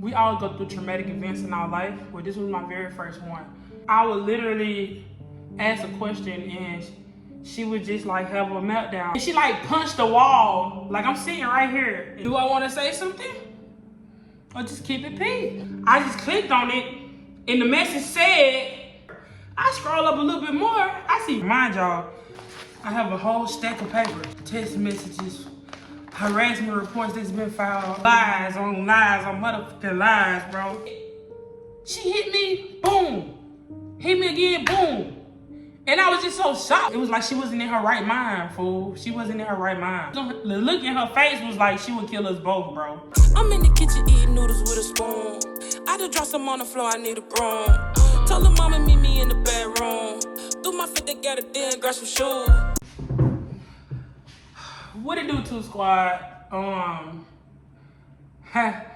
We all go through traumatic events in our life. Well, this was my very first one. I would literally ask a question and she would just like have a meltdown. And she like punched the wall. Like I'm sitting right here. Do I want to say something? Or just keep it P? I just clicked on it and the message said, I scroll up a little bit more, I see, mind y'all, I have a whole stack of paper, text messages, harassment reports that's been filed, lies on motherfucking lies, bro. She hit me, boom. Hit me again, boom. And I was just so shocked. It was like she wasn't in her right mind, fool. She wasn't in her right mind. The look in her face was like she would kill us both, bro. I'm in the kitchen eating noodles with a spoon. I just dropped some on the floor, I need a broom. Told her mama meet me in the bedroom. Threw my fit together, then grab some shoes. What it do, Two Squad? I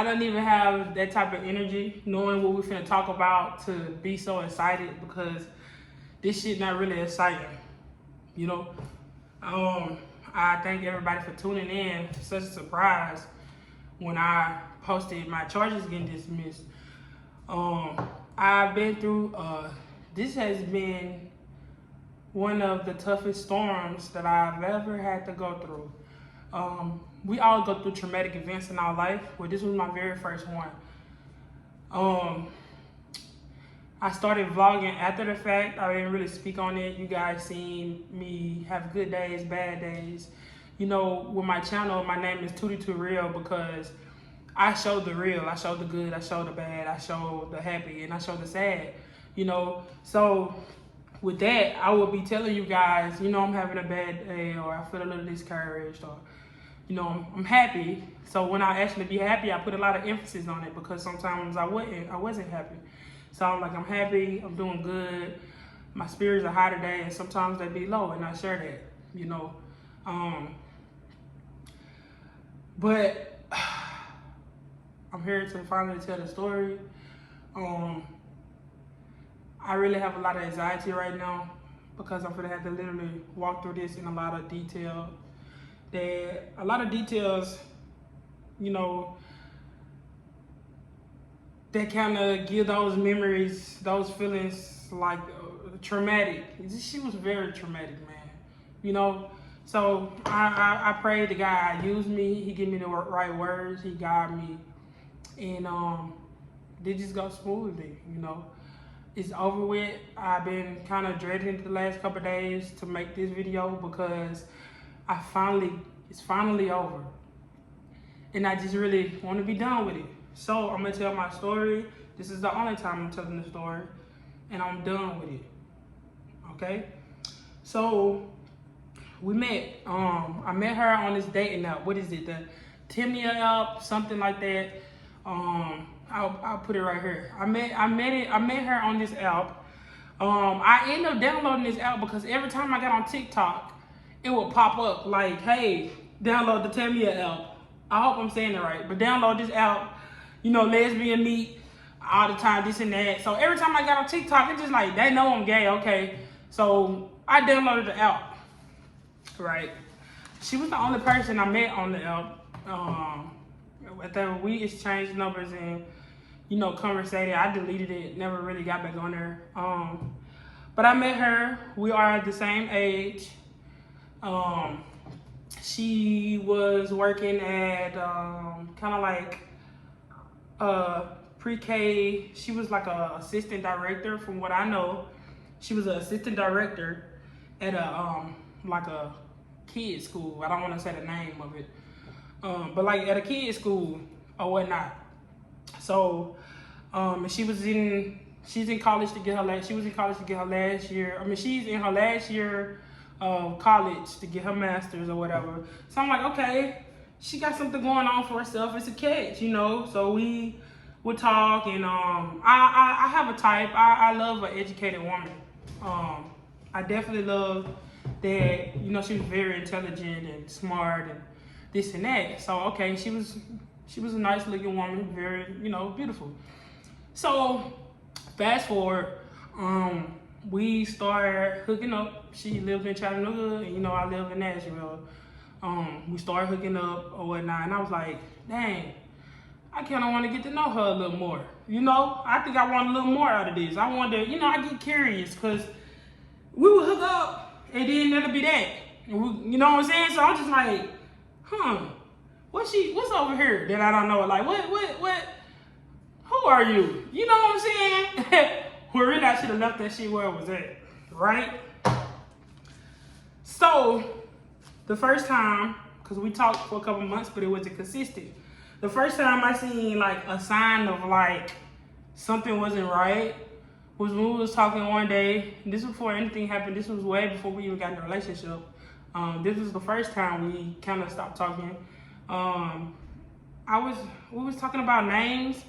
don't even have that type of energy knowing what we're finna talk about to be so excited because this shit not really exciting, you know? I thank everybody for tuning in. Such a surprise when I posted my charges getting dismissed. I've been through, this has been one of the toughest storms that I've ever had to go through. We all go through traumatic events in our life. Well, this was my very first one. I started vlogging after the fact. I didn't really speak on it. You guys seen me have good days, bad days. You know, with my channel, my name is TootieTooReal because I show the real. I show the good, I show the bad, I show the happy, and I show the sad, you know? So with that, I will be telling you guys, you know, I'm having a bad day or I feel a little discouraged or, you know, I'm happy. So when I actually be happy, I put a lot of emphasis on it because sometimes I wasn't happy. So I'm like, I'm happy, I'm doing good. My spirits are high today and sometimes they be low and I share that, you know. But I'm here to finally tell the story. I really have a lot of anxiety right now because I'm gonna have to literally walk through this in a lot of detail. A lot of details, you know, that kind of give those memories, those feelings like traumatic. She was very traumatic, man, you know? So I prayed to God use me. He gave me the right words. He guided me. And they just go smoothly, you know? It's over with. I've been kind of dreading the last couple of days to make this video because it's finally over. And I just really want to be done with it. So I'm gonna tell my story. This is the only time I'm telling the story and I'm done with it, okay? So we met, I met her on this dating app. What is it, the Timnia app, something like that. I'll put it right here. I met her on this app. I ended up downloading this app because every time I got on TikTok, it would pop up like, hey, download the Timnia app. I hope I'm saying it right, but download this app. You know, lesbian meet all the time, this and that. So every time I got on TikTok, it's just like, they know I'm gay, okay. So I downloaded the app, right? She was the only person I met on the app. After we exchanged numbers and, you know, conversated, I deleted it, never really got back on there. But I met her, we are the same age. She was working at kind of like pre-K. She was like a assistant director from what I know. She was an assistant director at like a kid's school. I don't want to say the name of it. But like at a kid's school or whatnot. So she's in college to get her last year. I mean, she's in her last year of college to get her master's or whatever. So I'm like, okay, she got something going on for herself. It's a catch, you know. So we would talk, and I have a type. I love an educated woman. I definitely love that. You know, she was very intelligent and smart and this and that. So okay, she was a nice looking woman, very, you know, beautiful. So fast forward, we started hooking up. She lived in Chattanooga, and you know, I live in Nashville. We started hooking up or whatnot, and I was like, dang, I kind of want to get to know her a little more. You know, I think I want a little more out of this. I wonder, you know, I get curious because we would hook up and then that'll be that. And we, you know what I'm saying? So I'm just like, what's over here that I don't know? Like, what, who are you? You know what I'm saying? Well, really, I should have left that shit where it was at, right? So, the first time, because we talked for a couple months, but it wasn't consistent. The first time I seen like a sign of like something wasn't right was when we was talking one day. This was before anything happened. This was way before we even got in a relationship. This was the first time we kind of stopped talking. We was talking about names,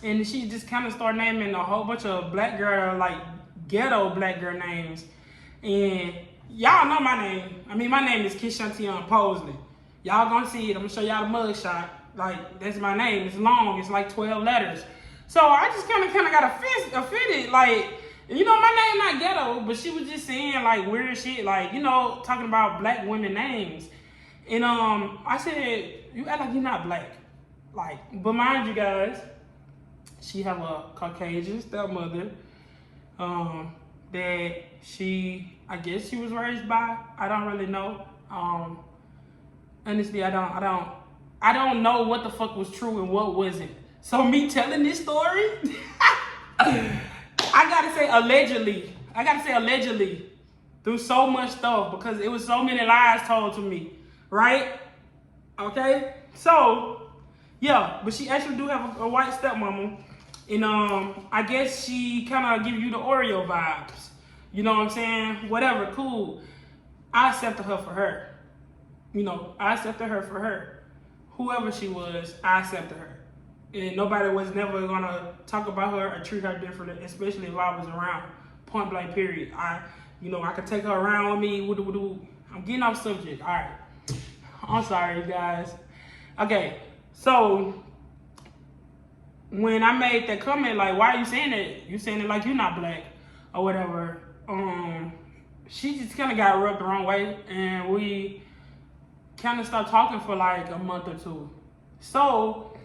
and she just kind of started naming a whole bunch of black girl, like ghetto black girl names. And y'all know my name. I mean, my name is Kishantian Posley. Y'all gonna see it. I'm gonna show y'all the mugshot. Like, that's my name. It's long. It's like 12 letters. So I just kind of got offended. Like, you know, my name not ghetto, but she was just saying like weird shit, like, you know, talking about black women names. And I said, you act like you're not black. Like, but mind you guys, she have a Caucasian stepmother that I guess she was raised by. I don't really know. Honestly, I don't know what the fuck was true and what wasn't. So me telling this story, I gotta say allegedly through so much stuff because it was so many lies told to me, right? Okay, so yeah, but she actually do have a white stepmama, and I guess she kind of give you the Oreo vibes. You know what I'm saying? Whatever, cool. I accepted her for her. You know, I accepted her for her. Whoever she was, I accepted her. And nobody was never gonna talk about her or treat her differently, especially if I was around. Point blank, period. I could take her around with me. I'm getting off subject. All right. I'm sorry, guys. Okay, so when I made that comment, like, why are you saying that? You saying it like you're not black or whatever. She just kind of got rubbed the wrong way, and we kind of stopped talking for like a month or two. So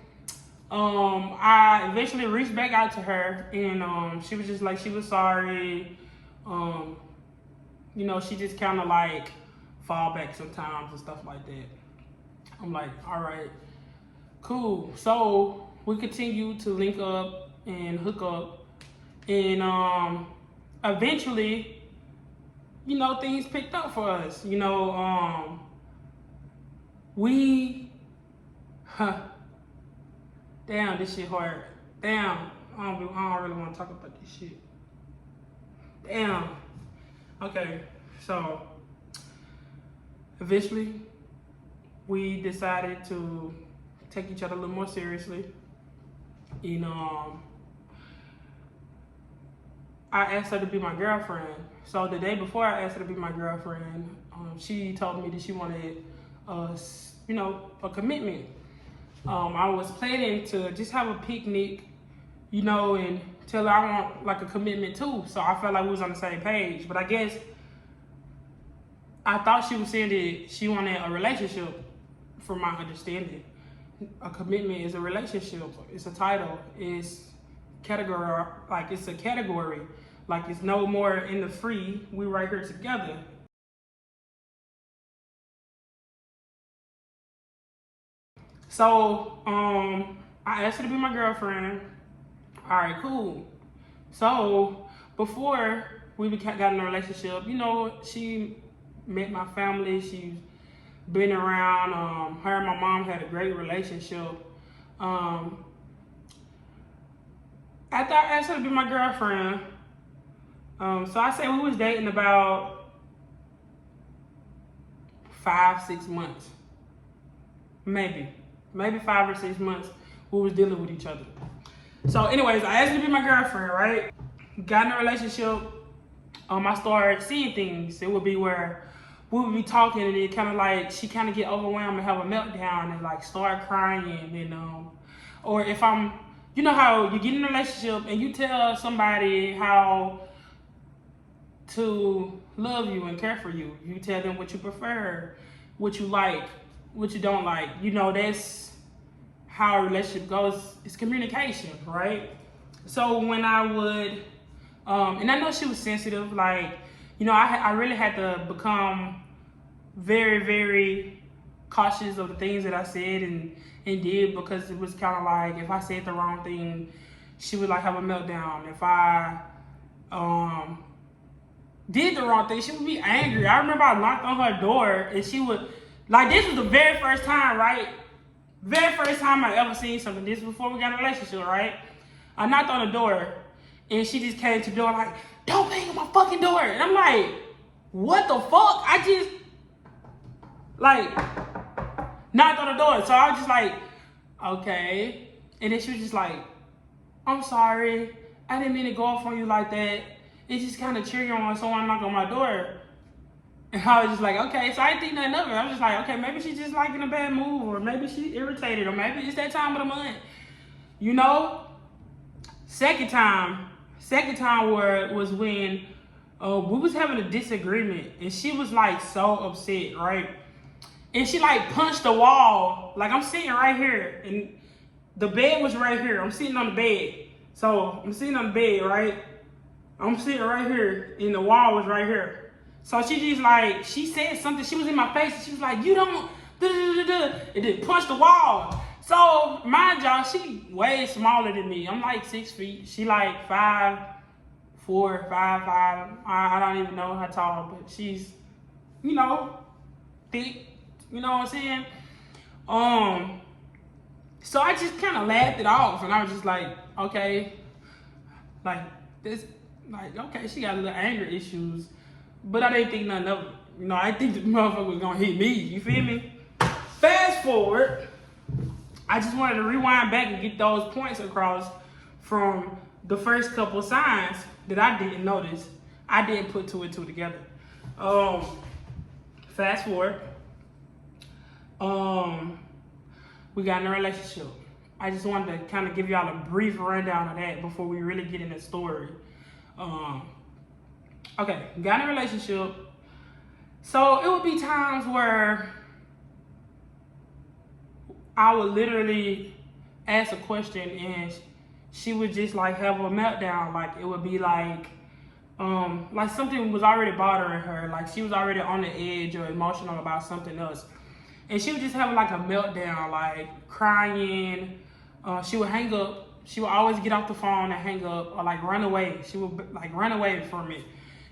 I eventually reached back out to her, and she was just like, she was sorry. You know, she just kind of like fall back sometimes and stuff like that. I'm like, all right, cool. So we continue to link up and hook up, and eventually, you know, things picked up for us. You know, damn, this shit hard. Damn, I don't really want to talk about this shit. Damn. Okay, so eventually we decided to take each other a little more seriously. And I asked her to be my girlfriend. So the day before I asked her to be my girlfriend, she told me that she wanted a commitment. I was planning to just have a picnic, you know, and tell her I want like a commitment too. So I felt like we was on the same page. But I guess I thought she was saying that she wanted a relationship, from my understanding. A commitment is a relationship. It's a title. It's category. Like, it's a category. Like, it's no more in the free. We right here together. So, I asked her to be my girlfriend. All right, cool. So, before we got in a relationship, you know, she met my family. She's been around. Her and my mom had a great relationship. After I asked her to be my girlfriend, so I say we was dating about 5-6 months. Maybe 5 or 6 months we was dealing with each other. So anyways, I asked her to be my girlfriend, right? Got in a relationship. I started seeing things. It would be where we would be talking, and it kind of like, she kind of get overwhelmed and have a meltdown and like start crying, and or if I'm, you know how you get in a relationship and you tell somebody how to love you and care for you. You tell them what you prefer, what you like, what you don't like. You know, that's how a relationship goes is communication, right? So when I would, and I know she was sensitive, like, you know, I really had to become very, very cautious of the things that I said and did, because it was kind of like, if I said the wrong thing, she would like have a meltdown. If I did the wrong thing, she would be angry. I remember I knocked on her door and she would, like, this was the very first time, right? Very first time I ever seen something. This was before we got in a relationship, right? I knocked on the door and she just came to the door like, don't bang on my fucking door. And I'm like, what the fuck? I just, like, knocked on the door. So I was just like, okay. And then she was just like, I'm sorry. I didn't mean to go off on you like that. It just kind of triggered on someone knock on my door. And I was just like, okay. So I didn't think nothing of it. I was just like, okay, maybe she's just like in a bad mood, or maybe she's irritated, or maybe it's that time of the month. You know? Second time was when we was having a disagreement, and she was like so upset, right? And she like punched the wall. Like, I'm sitting right here, and the bed was right here. I'm sitting on the bed. So I'm sitting on the bed, right? I'm sitting right here, and the wall was right here. So she just like, she said something. She was in my face, and she was like, you don't, and then punched the wall. So mind y'all, she way smaller than me. I'm like 6 feet. She like 5'4", 5'5". I don't even know how tall, but she's, you know, thick. You know what I'm saying? So I just kind of laughed it off, and I was just like, okay, like this, like, okay, she got a little anger issues, but I didn't think nothing of it. You know, I didn't think the motherfucker was gonna hit me. You feel me? Fast forward, I just wanted to rewind back and get those points across from the first couple signs that I didn't notice. I didn't put two and two together. Fast forward. We got in a relationship. I just wanted to kind of give y'all a brief rundown of that before we really get in the story. Okay, got in a relationship. So it would be times where I would literally ask a question and she would just like have a meltdown. Like, it would be like something was already bothering her. Like, she was already on the edge or emotional about something else. And she would just have like a meltdown, like crying. She would hang up. She would always get off the phone and hang up, or like run away. She would like run away from it.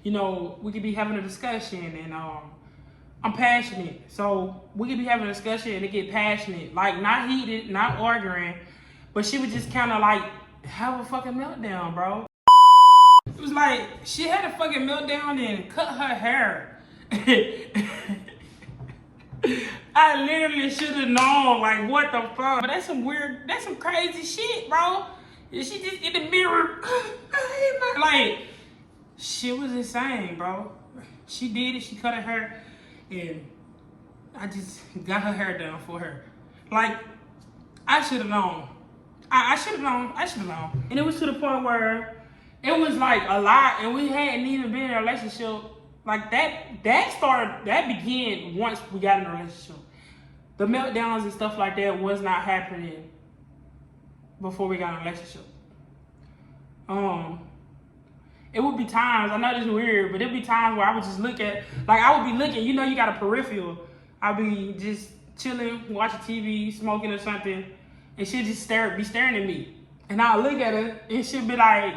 You know, we could be having a discussion, and I'm passionate. So we could be having a discussion and it get passionate. Like, not heated, not arguing, but she would just kind of like have a fucking meltdown, bro. It was like she had a fucking meltdown and cut her hair. I literally should have known, like, what the fuck. But that's some weird, that's some crazy shit, bro. And she just in the mirror, like, she was insane, bro. She did it, she cut her hair, and I just got her hair done for her. Like, I should have known. I should have known, And it was to the point where it was like a lot, and we hadn't even been in a relationship. Like, that began once we got in a relationship. The meltdowns and stuff like that was not happening before we got in a relationship. It would be times, I know this is weird, but it'd be times where I would just look at, like, I would be looking, you know, you got a peripheral. I'd be just chilling, watching TV, smoking or something, and she'd just be staring at me. And I'll look at her, and she'd be like,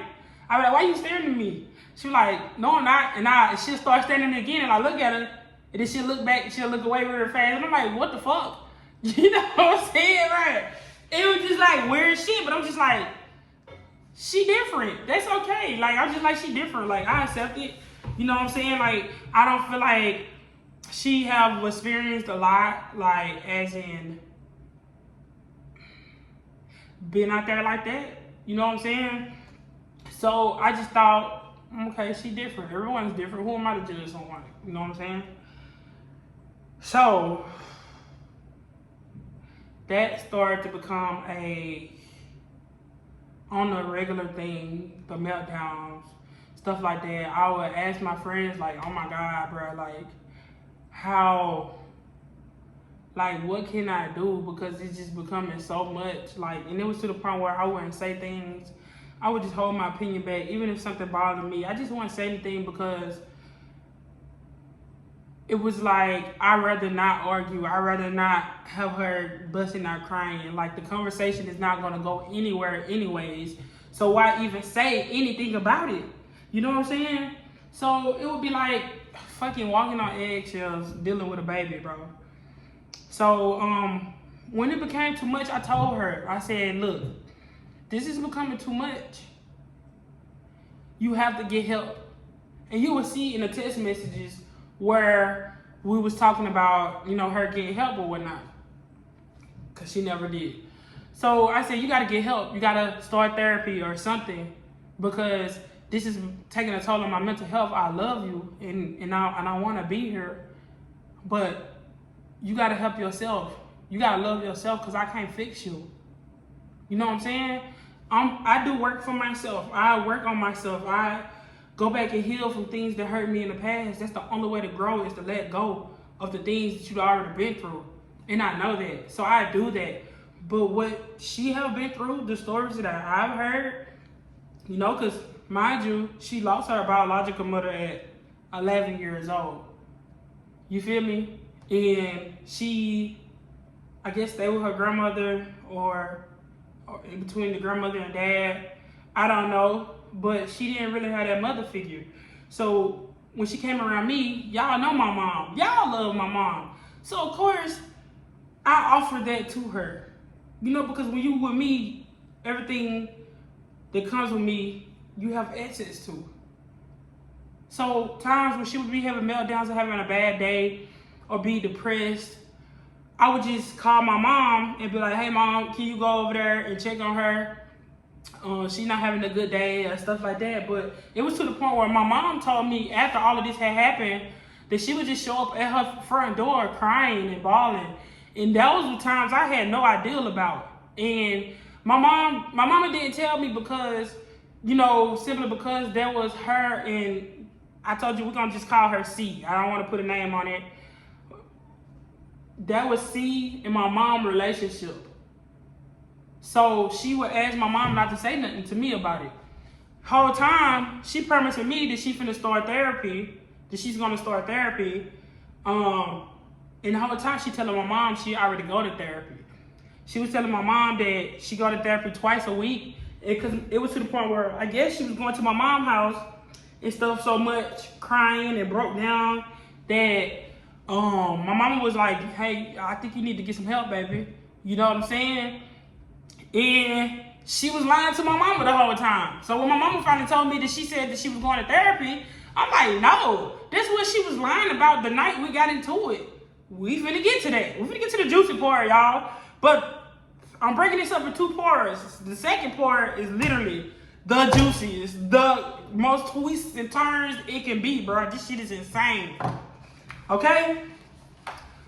I'd be like, why you staring at me? She was like, no, I'm not. And she'll start standing there again, and I look at her, and then she'll look back, she'll look away real fast. And I'm like, what the fuck? You know what I'm saying? Right? It was just like weird shit, but I'm just like, she different. That's okay. Like, I'm just like, she different. Like, I accept it. You know what I'm saying? Like, I don't feel like she have experienced a lot, like, as in been out there like that. You know what I'm saying? So I just thought, okay, she different. Everyone's different. Who am I to judge someone? You know what I'm saying? So that started to become on a regular thing, the meltdowns, stuff like that. I would ask my friends, like, oh my God, bro, like, how Like, what can I do? Because it's just becoming so much. Like, and it was to the point where I wouldn't say things. I would just hold my opinion back, even if something bothered me. I just wouldn't say anything because it was like, I'd rather not argue. I'd rather not have her busting out crying. Like, the conversation is not going to go anywhere anyways. So why even say anything about it? You know what I'm saying? So it would be like fucking walking on eggshells dealing with a baby, bro. So when it became too much, I told her, I said, look, this is becoming too much. You have to get help. And you will see in the text messages where we was talking about, you know, her getting help or whatnot. Because she never did. So I said, you got to get help. You got to start therapy or something. Because this is taking a toll on my mental health. I love you and I want to be here. But you got to help yourself. You got to love yourself because I can't fix you. You know what I'm saying? I do work for myself. I work on myself. I go back and heal from things that hurt me in the past. That's the only way to grow, is to let go of the things that you've already been through. And I know that. So I do that. But what she have been through, the stories that I've heard, you know, because mind you, she lost her biological mother at 11 years old. You feel me? And she, I guess, stayed with her grandmother or in between the grandmother and dad. I don't know. But she didn't really have that mother figure. So when she came around me, y'all know my mom. Y'all love my mom. So of course, I offered that to her. You know, because when you with me, everything that comes with me, you have access to. So times when she would be having meltdowns or having a bad day or be depressed, I would just call my mom and be like, hey mom, can you go over there and check on her? She's not having a good day or stuff like that. But it was to the point where my mom told me after all of this had happened that she would just show up at her front door crying and bawling. And those were times I had no idea about. And my mama didn't tell me because, you know, simply because there was her and I told you we're going to just call her C. I don't want to put a name on it. That was C and my mom relationship. So she would ask my mom not to say nothing to me about it. Whole time, she promised me that she's finna start therapy, that she's gonna start therapy. And the whole time she telling my mom she already go to therapy. She was telling my mom that she go to therapy twice a week. Because it was to the point where I guess she was going to my mom's house and stuff so much, crying and broke down that my mama was like, hey, I think you need to get some help, baby. You know what I'm saying? And she was lying to my mama the whole time. So when my mama finally told me that she said that she was going to therapy, I'm like, no, that's what she was lying about the night we got into it. We finna get to that. We finna get to the juicy part, y'all. But I'm breaking this up in two parts. The second part is literally the juiciest, the most twists and turns it can be, bro. This shit is insane. Okay?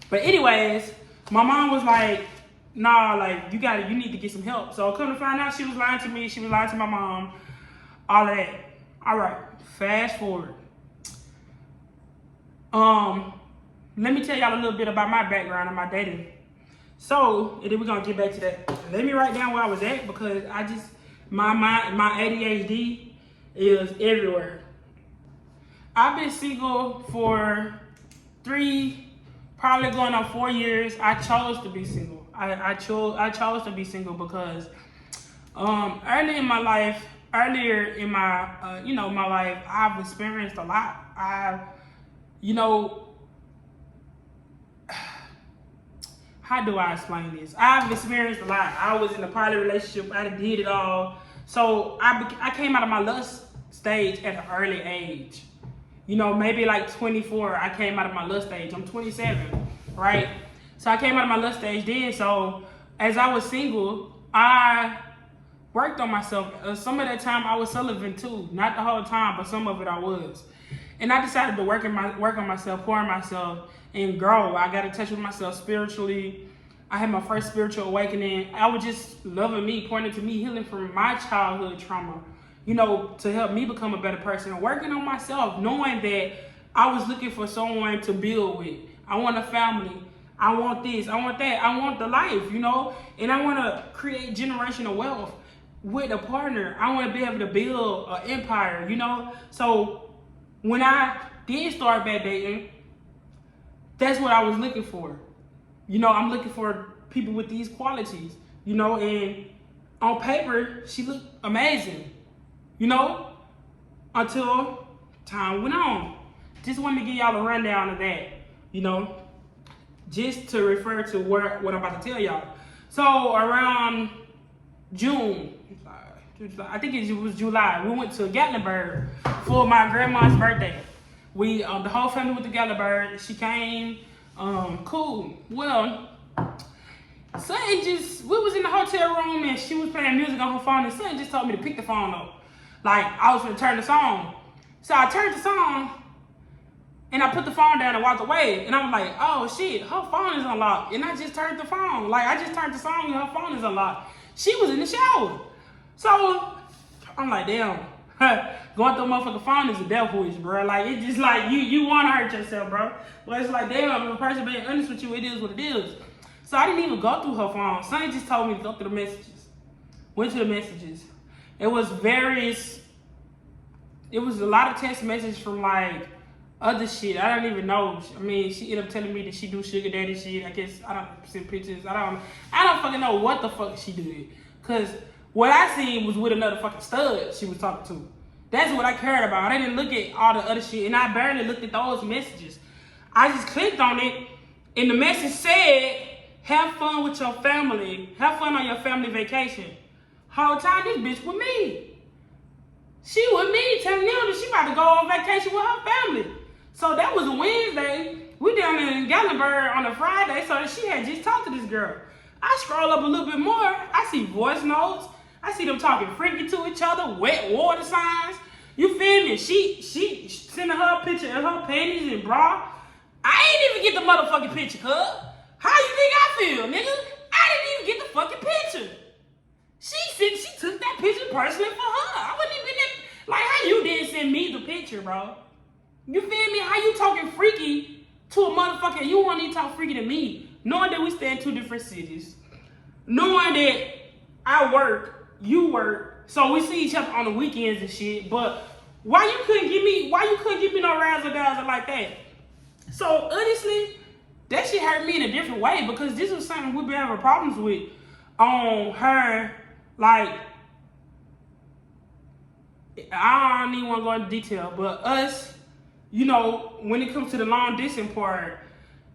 But anyways, my mom was like, nah, like, you need to get some help. So come to find out, she was lying to me, she was lying to my mom, all of that. All right, fast forward. Let me tell y'all a little bit about my background and my dating. So, and then we're gonna get back to that. Let me write down where I was at because my ADHD is everywhere. I've been single for 3, probably going on 4 years. I chose to be single. I chose to be single because earlier in my life, I've experienced a lot. How do I explain this? I've experienced a lot. I was in a poly relationship. I did it all. So I came out of my lust stage at an early age. You know, maybe like 24, I came out of my lust stage. I'm 27, right? So I came out of my lust stage then. So as I was single, I worked on myself. Some of that time I was celibate too. Not the whole time, but some of it I was. And I decided to work on myself, pour on myself, and grow. I got in touch with myself spiritually. I had my first spiritual awakening. I was just loving me, pointing to me, healing from my childhood trauma, you know, to help me become a better person. Working on myself, knowing that I was looking for someone to build with. I want a family. I want this, I want that, I want the life, you know, and I want to create generational wealth with a partner. I want to be able to build an empire, you know. So when I did start bad dating, that's what I was looking for. You know, I'm looking for people with these qualities, you know, and on paper, she looked amazing, you know, until time went on. Just wanted to give y'all a rundown of that, you know, just to refer to what I'm about to tell y'all. So around June, I think it was July, we went to Gatlinburg for my grandma's birthday. We, the whole family went to Gatlinburg. She came, cool. Well, something just, we was in the hotel room and she was playing music on her phone and something just told me to pick the phone up. Like, I was gonna turn the song. So I turned the song and I put the phone down and walked away. And I was like, oh shit, her phone is unlocked. And I just turned the phone. Like, I just turned the song and her phone is unlocked. She was in the shower. So I'm like, damn, going through a motherfucking phone is a death wish, bro. Like, it's just like, you want to hurt yourself, bro. But it's like, damn, if a person being honest with you, it is what it is. So I didn't even go through her phone. Sonny just told me to go through the messages. Went to the messages. It was a lot of text messages from like other shit. I don't even know. I mean, she ended up telling me that she do sugar daddy shit. I guess I don't send pictures. I don't fucking know what the fuck she did. Cause what I seen was with another fucking stud she was talking to. That's what I cared about. I didn't look at all the other shit, and I barely looked at those messages. I just clicked on it, and the message said, have fun with your family. Have fun on your family vacation. Whole time, this bitch with me. She with me telling them that she about to go on vacation with her family. So that was a Wednesday. We down in Gatlinburg on a Friday, so she had just talked to this girl. I scroll up a little bit more. I see voice notes. I see them talking freaky to each other, wet water signs. You feel me? She sending her a picture of her panties and bra. I ain't even get the motherfucking picture, cuz. How you think I feel, nigga? I didn't even get the fucking picture. She said she took that picture personally for her. I wasn't even that, like how you didn't send me the picture, bro. You feel me? How you talking freaky to a motherfucker? You won't even talk freaky to me. Knowing that we stay in two different cities. Knowing that I work, you work, so we see each other on the weekends and shit, but why you couldn't give me no razzle dazzle like that? So honestly, that shit hurt me in a different way because this was something we've been having problems with on her, like, I don't even want to go into detail, but us, you know, when it comes to the long distance part,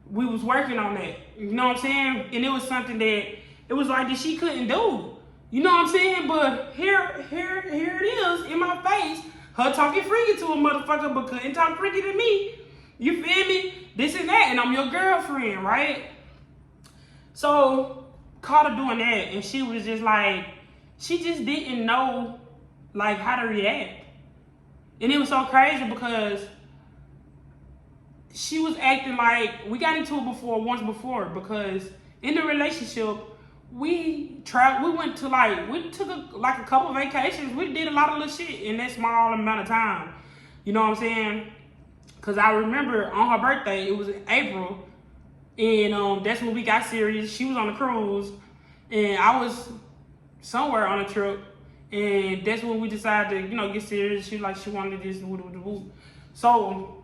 we was working on that, you know what I'm saying? And it was something that, it was like that she couldn't do, you know what I'm saying? But here it is in my face, her talking freaky to a motherfucker but couldn't talk freaky to me. You feel me? This and that, and I'm your girlfriend, right? So, caught her doing that, and she was just like, she just didn't know, like, how to react. And it was so crazy because she was acting like, we got into it once before, because in the relationship, we went to we took a couple vacations. We did a lot of little shit in that small amount of time. You know what I'm saying? Because I remember on her birthday, it was in April, and that's when we got serious. She was on a cruise, and I was somewhere on a trip, and that's when we decided to, you know, get serious. She wanted this, woo. So,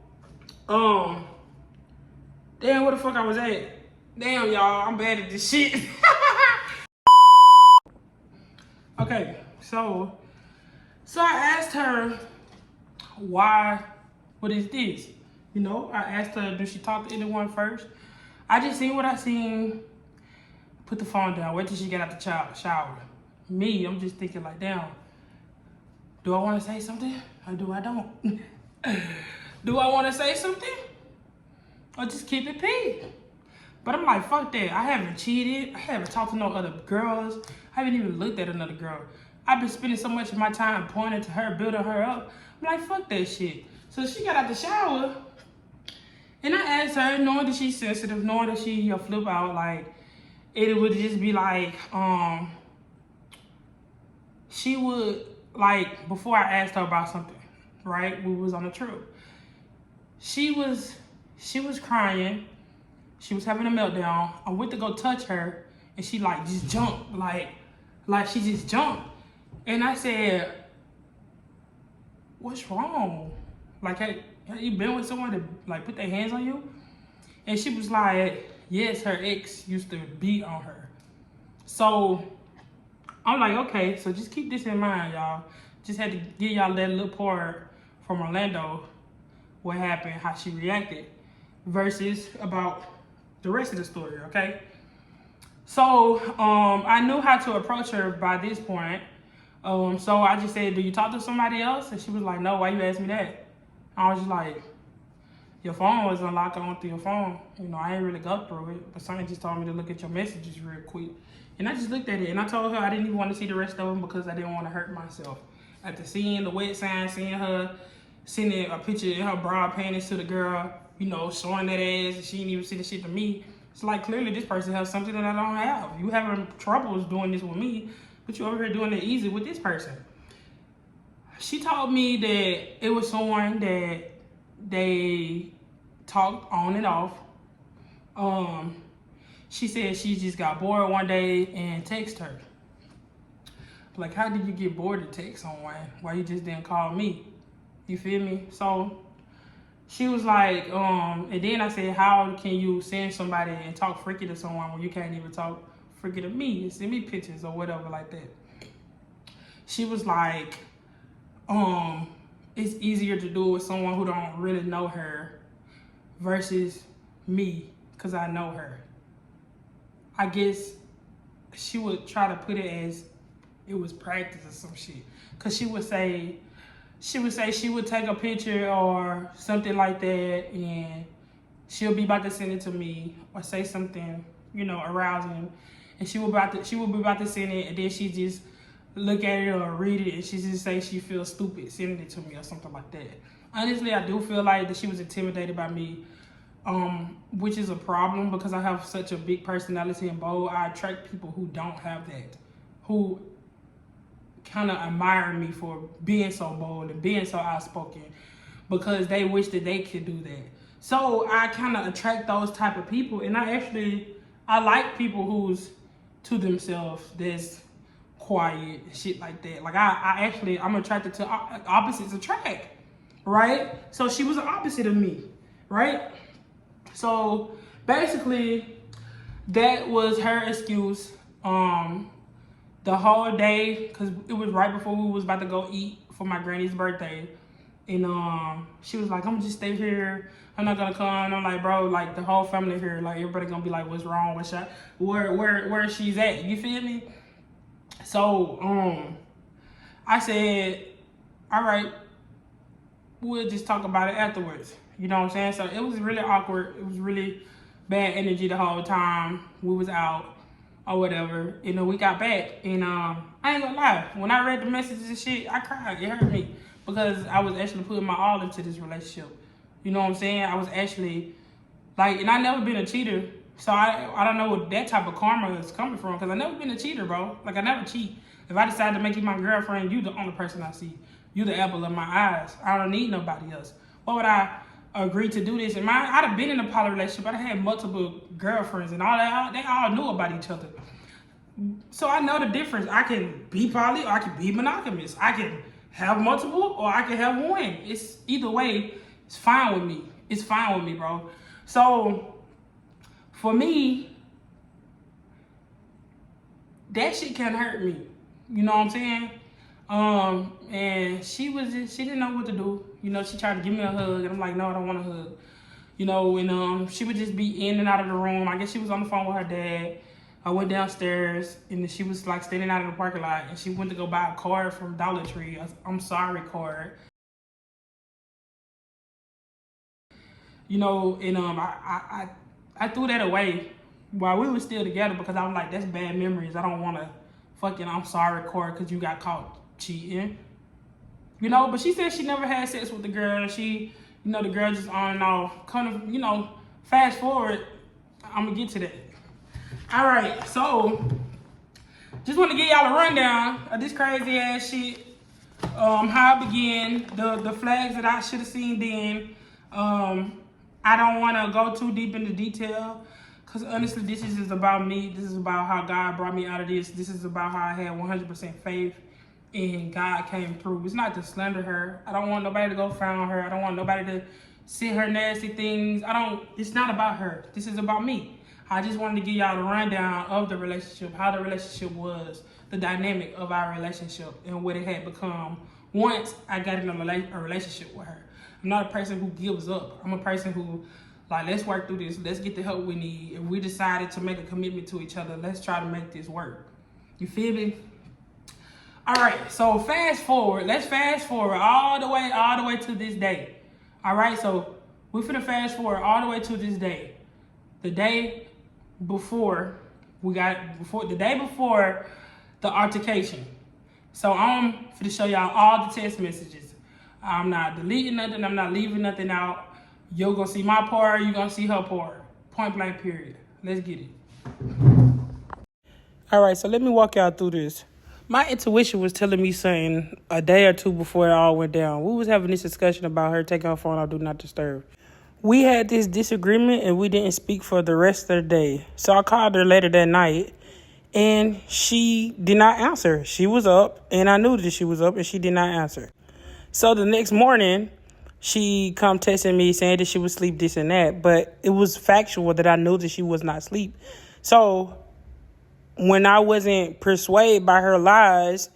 damn, where the fuck I was at? Damn, y'all, I'm bad at this shit. Okay, so I asked her, why, what is this? You know, I asked her, did she talk to anyone first? I just seen what I seen, put the phone down, wait till she get out the shower. Me, I'm just thinking like, damn, do I want to say something or do I don't? Do I want to say something or just keep it P? But I'm like, fuck that. I haven't cheated. I haven't talked to no other girls. I haven't even looked at another girl. I've been spending so much of my time pointing to her, building her up. I'm like, fuck that shit. So she got out the shower, and I asked her, knowing that she's sensitive, knowing that she flip out, like, it would just be like, she would, like, before I asked her about something, right? We was on a trip. She was crying, She was having a meltdown. I went to go touch her, and she like just jumped, like she just jumped. And I said, "What's wrong? Like, have you been with someone that like put their hands on you?" And she was like, "Yes, her ex used to beat on her." So I'm like, okay, so just keep this in mind, y'all. Just had to give y'all that little part from Orlando, what happened, how she reacted, versus about the rest of the story, okay? So I knew how to approach her by this point. So I just said, "Do you talk to somebody else?" And she was like, "No, why you ask me that?" I was just like, "Your phone was unlocked, I went through your phone. You know, I ain't really go through it, but somebody just told me to look at your messages real quick." And I just looked at it, and I told her I didn't even want to see the rest of them because I didn't want to hurt myself. After seeing the wet sign, seeing her sending a picture in her bra panties to the girl, you know, showing that ass, and she didn't even see the shit to me. It's like, clearly this person has something that I don't have. You having troubles doing this with me, but you over here doing it easy with this person. She told me that it was someone that they talked on and off. She said she just got bored one day and texted her. Like, how did you get bored to text someone? Why you just didn't call me? You feel me? So she was like, and then I said, how can you send somebody and talk freaky to someone when you can't even talk freaky to me and send me pictures or whatever like that? She was like, it's easier to do it with someone who don't really know her versus me, because I know her. I guess she would try to put it as it was practice or some shit. Because she would say she would take a picture or something like that, and she'll be about to send it to me or say something, you know, arousing, and she would be about to send it, and then she just look at it or read it, and she just say she feels stupid sending it to me or something like that. Honestly, I do feel like that she was intimidated by me, which is a problem because I have such a big personality and bold. I attract people who don't have that, who kind of admire me for being so bold and being so outspoken because they wish that they could do that. So I kind of attract those type of people, and I like people who's to themselves, that's quiet, shit like that. Like I'm attracted to opposites attract, right? So she was the opposite of me, right? So basically that was her excuse the whole day, because it was right before we was about to go eat for my granny's birthday. And she was like, "I'm gonna just stay here, I'm not gonna come." And I'm like, "Bro, like the whole family here, like everybody gonna be like, what's wrong? What's up? Where she's at?" You feel me? So I said, "All right, we'll just talk about it afterwards." You know what I'm saying? So it was really awkward. It was really bad energy the whole time we was out or whatever. You know, we got back, and I ain't gonna lie, when I read the messages and shit, I cried. It hurt me because I was actually putting my all into this relationship. You know what I'm saying? I was actually like, and I never been a cheater, so I don't know what that type of karma is coming from, because I never been a cheater, bro. Like, I never cheat. If I decide to make you my girlfriend, you the only person I see. You the apple of my eyes. I don't need nobody else. Why would I agree to do this? And I'd have been in a poly relationship. I'd have had multiple girlfriends and all that. They all knew about each other. So I know the difference. I can be poly or I can be monogamous. I can have multiple or I can have one. It's either way, it's fine with me. It's fine with me, bro. So for me, that shit can hurt me. You know what I'm saying? And she didn't know what to do. You know, she tried to give me a hug, and I'm like, no, I don't want a hug. You know, and she would just be in and out of the room. I guess she was on the phone with her dad. I went downstairs, and she was like standing out in the parking lot, and she went to go buy a card from Dollar Tree, a "I'm sorry" card. You know, and I threw that away while we were still together because I was like, that's bad memories. I don't want to fucking "I'm sorry" card because you got caught cheating. You know, but she said she never had sex with the girl. She, you know, the girl just on and off. Kind of, you know, fast forward, I'm gonna get to that. All right, so just want to give y'all a rundown of this crazy ass shit. How it began, the flags that I should have seen then. I I don't want to go too deep into detail because honestly, this is just about me. This is about how God brought me out of this. This is about how I had 100% faith and God came through. It's not to slander her. I don't want nobody to go found her. I don't want nobody to see her nasty things. It's not about her. This is about me. I just wanted to give y'all the rundown of the relationship, how the relationship was, the dynamic of our relationship, and what it had become once I got in a relationship with her. I'm not a person who gives up. I'm a person who, like, let's work through this. Let's get the help we need. If we decided to make a commitment to each other, let's try to make this work. You feel me? All right, so fast forward. Let's fast forward all the way to this day. All right, so we're finna fast forward all the way to this day. The day before the day before the altercation. So I'm finna show y'all all the text messages. I'm not deleting nothing. I'm not leaving nothing out. You're gonna see my part. You're gonna see her part. Point blank, period. Let's get it. All right, so let me walk y'all through this. My intuition was telling me something a day or two before it all went down. We was having this discussion about her taking her phone off Do Not Disturb. We had this disagreement and we didn't speak for the rest of the day. So I called her later that night and she did not answer. She was up and I knew that she was up and she did not answer. So the next morning, she come texting me saying that she was asleep, this and that. But it was factual that I knew that she was not asleep. So when I wasn't persuaded by her lies,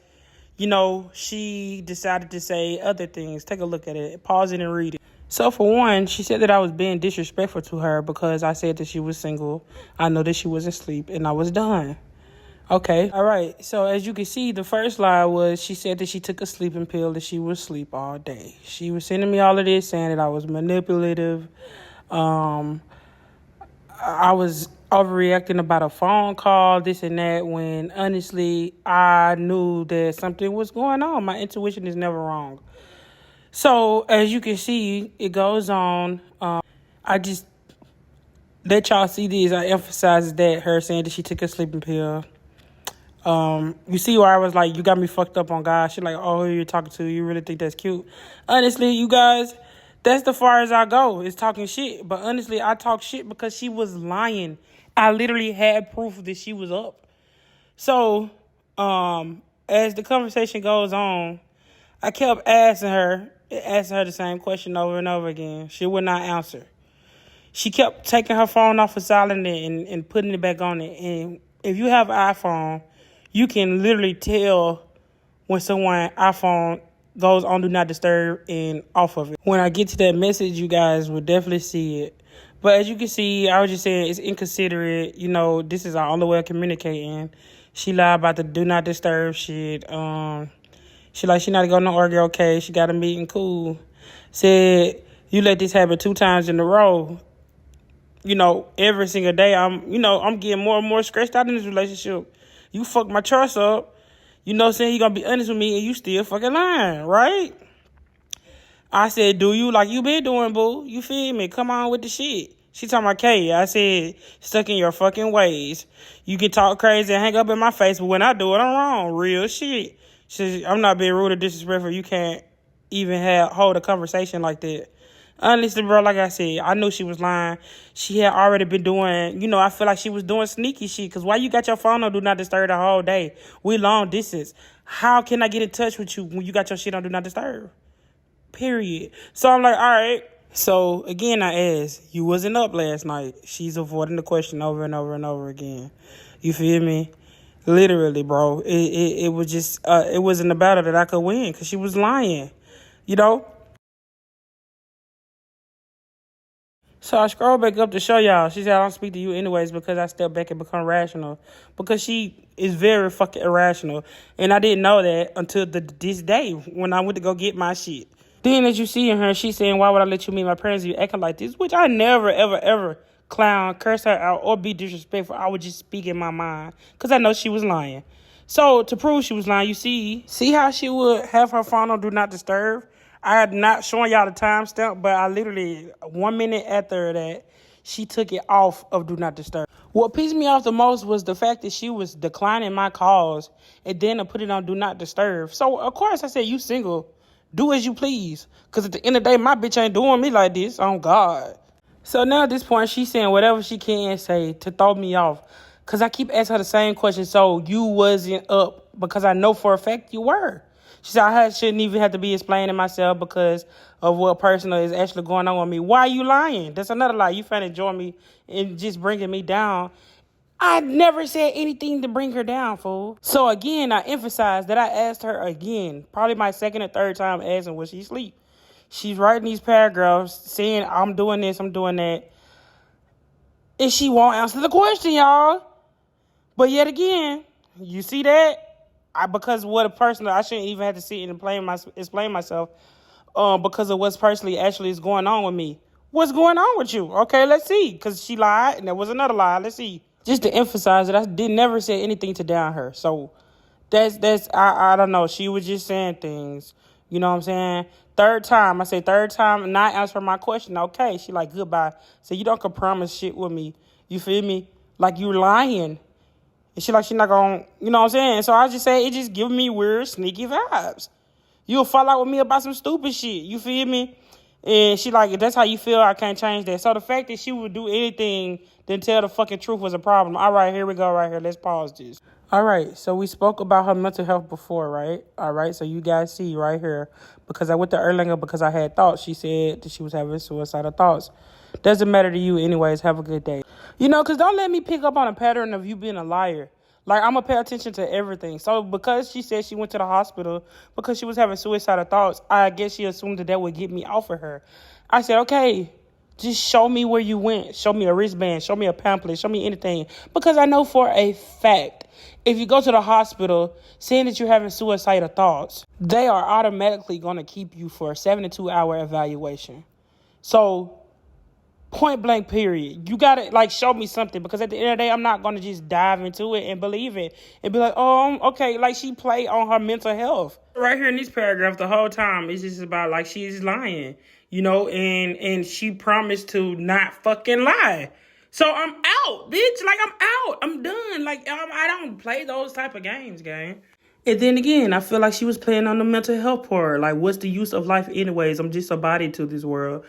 she decided to say other things. Take a look at it. Pause it and read it. So for one, she said that I was being disrespectful to her because I said that she was single. I know that she was asleep and I was done. Okay. All right. So as you can see, the first lie was she said that she took a sleeping pill, that she was asleep all day. She was sending me all of this saying that I was manipulative. I was overreacting about a phone call, this and that, when honestly I knew that something was going on. My intuition is never wrong. So as you can see, it goes on. I just let y'all see this. I emphasize that her saying that she took a sleeping pill. You see where I was like, you got me fucked up on God. She like, oh, who you're talking to? You really think that's cute? Honestly, you guys, that's the far as I go, is talking shit. But honestly, I talk shit because she was lying. I literally had proof that she was up. So, as the conversation goes on, I kept asking her the same question over and over again. She would not answer. She kept taking her phone off of silent and putting it back on it. And if you have an iPhone, you can literally tell when someone's iPhone goes on Do Not Disturb and off of it. When I get to that message, you guys will definitely see it. But as you can see, I was just saying it's inconsiderate. This is our only way of communicating. She lied about the Do Not Disturb shit. She not to go no argue, okay. She got a meeting, cool. Said, you let this happen 2 times in a row. Every single day, I'm getting more and more stressed out in this relationship. You fucked my trust up. You know what I'm saying? You gonna be honest with me and you still fucking lying, right? I said, do you like you been doing, boo? You feel me? Come on with the shit. She talking about Kay. I said, stuck in your fucking ways. You can talk crazy and hang up in my face, but when I do it, I'm wrong. Real shit. She said, I'm not being rude or disrespectful. You can't even hold a conversation like that. Honestly, bro, like I said, I knew she was lying. She had already been doing, I feel like she was doing sneaky shit. Because why you got your phone on Do Not Disturb the whole day? We long distance. How can I get in touch with you when you got your shit on Do Not Disturb? Period. So I'm like, all right. So again, I asked, you wasn't up last night. She's avoiding the question over and over and over again. You feel me? Literally, bro. It was just, it wasn't a battle that I could win because she was lying, So I scroll back up to show y'all. She said, I don't speak to you anyways because I step back and become rational. Because she is very fucking irrational. And I didn't know that until this day when I went to go get my shit. Then as you see in her, she's saying, why would I let you meet my parents if you acting like this? Which I never, ever, ever clown, curse her out, or be disrespectful. I would just speak in my mind because I know she was lying. So to prove she was lying, you see how she would have her phone on Do Not Disturb? I had not shown y'all the timestamp, but I literally, 1 minute after that, she took it off of Do Not Disturb. What pissed me off the most was the fact that she was declining my calls and then to put it on Do Not Disturb. So, of course, I said, you single. Do as you please. Because at the end of the day, my bitch ain't doing me like this. On God. So now at this point, she's saying whatever she can say to throw me off. Because I keep asking her the same question. So you wasn't up because I know for a fact you were. She said I shouldn't even have to be explaining myself because of what personal is actually going on with me. Why are you lying? That's another lie. You trying to join me and just bringing me down. I never said anything to bring her down, fool. So again, I emphasize that I asked her again, probably my second or third time asking, will she sleep? She's writing these paragraphs saying, I'm doing this, I'm doing that. And she won't answer the question, y'all. But yet again, you see that? Because what a person, I shouldn't even have to sit and explain myself because of what's personally actually is going on with me. What's going on with you? Okay, let's see. Because she lied, and there was another lie. Let's see. Just to emphasize that I never say anything to down her. So I don't know. She was just saying things. You know what I'm saying? Third time, not answer my question. Okay, she like, goodbye. So you don't can promise shit with me. You feel me? Like you lying. And she not gonna, you know what I'm saying? So I just say, it just give me weird, sneaky vibes. You'll fall out with me about some stupid shit. You feel me? And she like, if that's how you feel, I can't change that. So the fact that she would do anything then tell the fucking truth was a problem. All right, here we go right here. Let's pause this. All right, so we spoke about her mental health before, right? All right, so you guys see right here, because I went to Erlinger because I had thoughts. She said that she was having suicidal thoughts. Doesn't matter to you anyways. Have a good day. You know, because don't let me pick up on a pattern of you being a liar. Like, I'm going to pay attention to everything. So because she said she went to the hospital because she was having suicidal thoughts, I guess she assumed that would get me off of her. I said, okay, just show me where you went. Show me a wristband. Show me a pamphlet. Show me anything. Because I know for a fact, if you go to the hospital saying that you're having suicidal thoughts, they are automatically going to keep you for a 72-hour evaluation. So, point blank period. You got to, show me something. Because at the end of the day, I'm not going to just dive into it and believe it. And be like, oh, okay. Like, she played on her mental health. Right here in this paragraph, the whole time, it's just about, she's lying. You know, and she promised to not fucking lie. So I'm out, bitch. I'm out. I'm done. I don't play those type of games, gang. And then again, I feel like she was playing on the mental health part. What's the use of life anyways? I'm just a body to this world.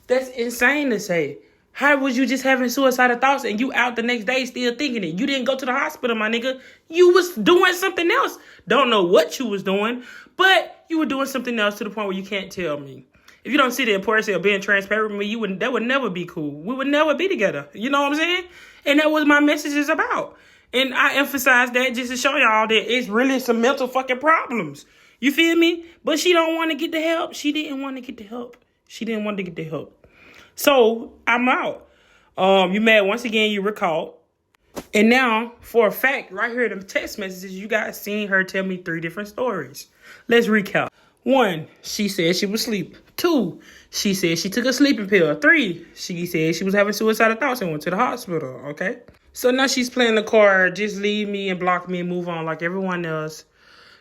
That's insane to say. How was you just having suicidal thoughts and you out the next day still thinking it? You didn't go to the hospital, my nigga. You was doing something else. Don't know what you was doing, but you were doing something else to the point where you can't tell me. If you don't see the importance of being transparent with me, that would never be cool. We would never be together. You know what I'm saying? And that was my message is about. And I emphasize that just to show y'all that it's really some mental fucking problems. You feel me? But she don't want to get the help. She didn't want to get the help. She didn't want to get the help. So I'm out. You mad once again, you were caught. And now, for a fact, right here in the text messages, you guys seen her tell me 3 different stories. Let's recap. 1, she said she was asleep. 2, she said she took a sleeping pill. 3, she said she was having suicidal thoughts and went to the hospital, okay? So now she's playing the card, just leave me and block me and move on like everyone else.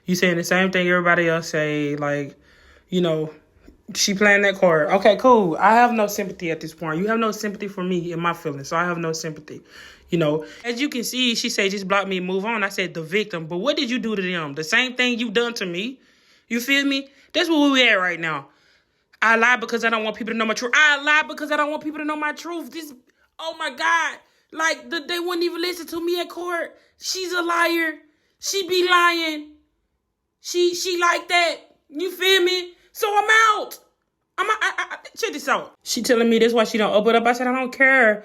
You saying the same thing everybody else say, she playing that card. Okay, cool. I have no sympathy at this point. You have no sympathy for me and my feelings, so I have no sympathy. As you can see, she said just block me and move on. I said the victim, but what did you do to them? The same thing you done to me. You feel me? That's where we at right now. I lie because I don't want people to know my truth. I lie because I don't want people to know my truth. Oh my God. They wouldn't even listen to me at court. She's a liar. She be lying. She like that. You feel me? So I'm out. Check this out. She telling me that's why she don't open up. I said, I don't care.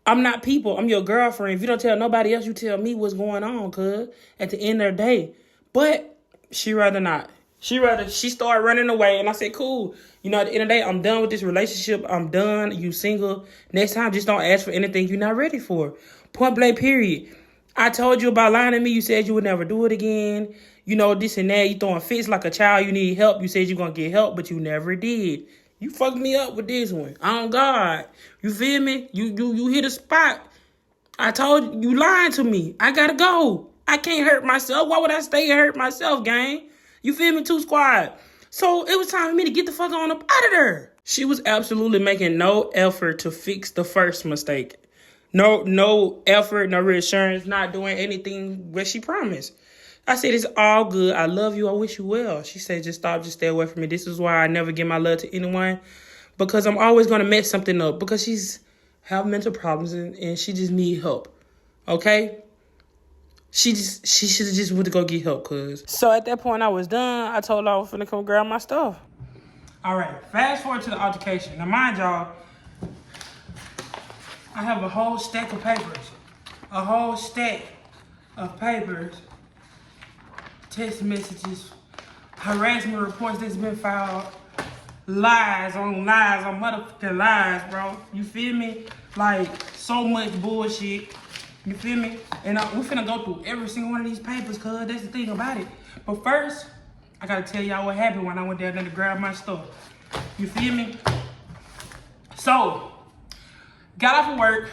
I'm not people. I'm your girlfriend. If you don't tell nobody else, you tell me what's going on, cuz. At the end of the day. But she rather not. She started running away, and I said, cool. At the end of the day, I'm done with this relationship. I'm done. You single. Next time, just don't ask for anything you're not ready for. Point blank, period. I told you about lying to me. You said you would never do it again. This and that. You throwing fits like a child. You need help. You said you're going to get help, but you never did. You fucked me up with this one. Oh, God. You feel me? You hit a spot. I told you lying to me. I got to go. I can't hurt myself. Why would I stay and hurt myself, gang? You feel me? 2 squad. So it was time for me to get the fuck on up out of there. She was absolutely making no effort to fix the first mistake. No effort, no reassurance, not doing anything where she promised. I said, it's all good. I love you. I wish you well. She said, just stop, just stay away from me. This is why I never give my love to anyone. because I'm always going to mess something up because she's have mental problems and she just need help. Okay? She should have just went to go get help, cuz. So at that point I was done. I told her I was finna come grab my stuff. All right, fast forward to the altercation. Now mind y'all, I have a whole stack of papers. A whole stack of papers. Text messages. Harassment reports that's been filed. Lies on motherfucking lies, bro. You feel me? Like, so much bullshit. You feel me? And we finna go through every single one of these papers, cuz that's the thing about it. But first, I gotta tell y'all what happened when I went down there to grab my stuff. You feel me? So, got off of work,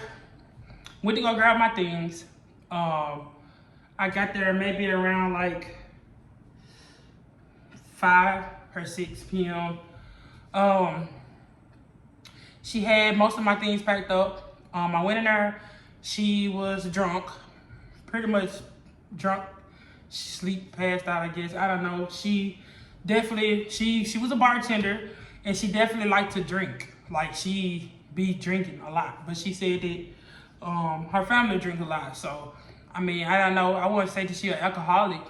went to go grab my things. I got there maybe around like 5 or 6 p.m. She had most of my things packed up. I went in there. She was drunk, pretty much drunk. She sleep, passed out, I guess. I don't know. She definitely, she was a bartender, and she definitely liked to drink. Like, she be drinking a lot. But she said that her family drink a lot. So, I mean, I don't know. I wouldn't say that she an alcoholic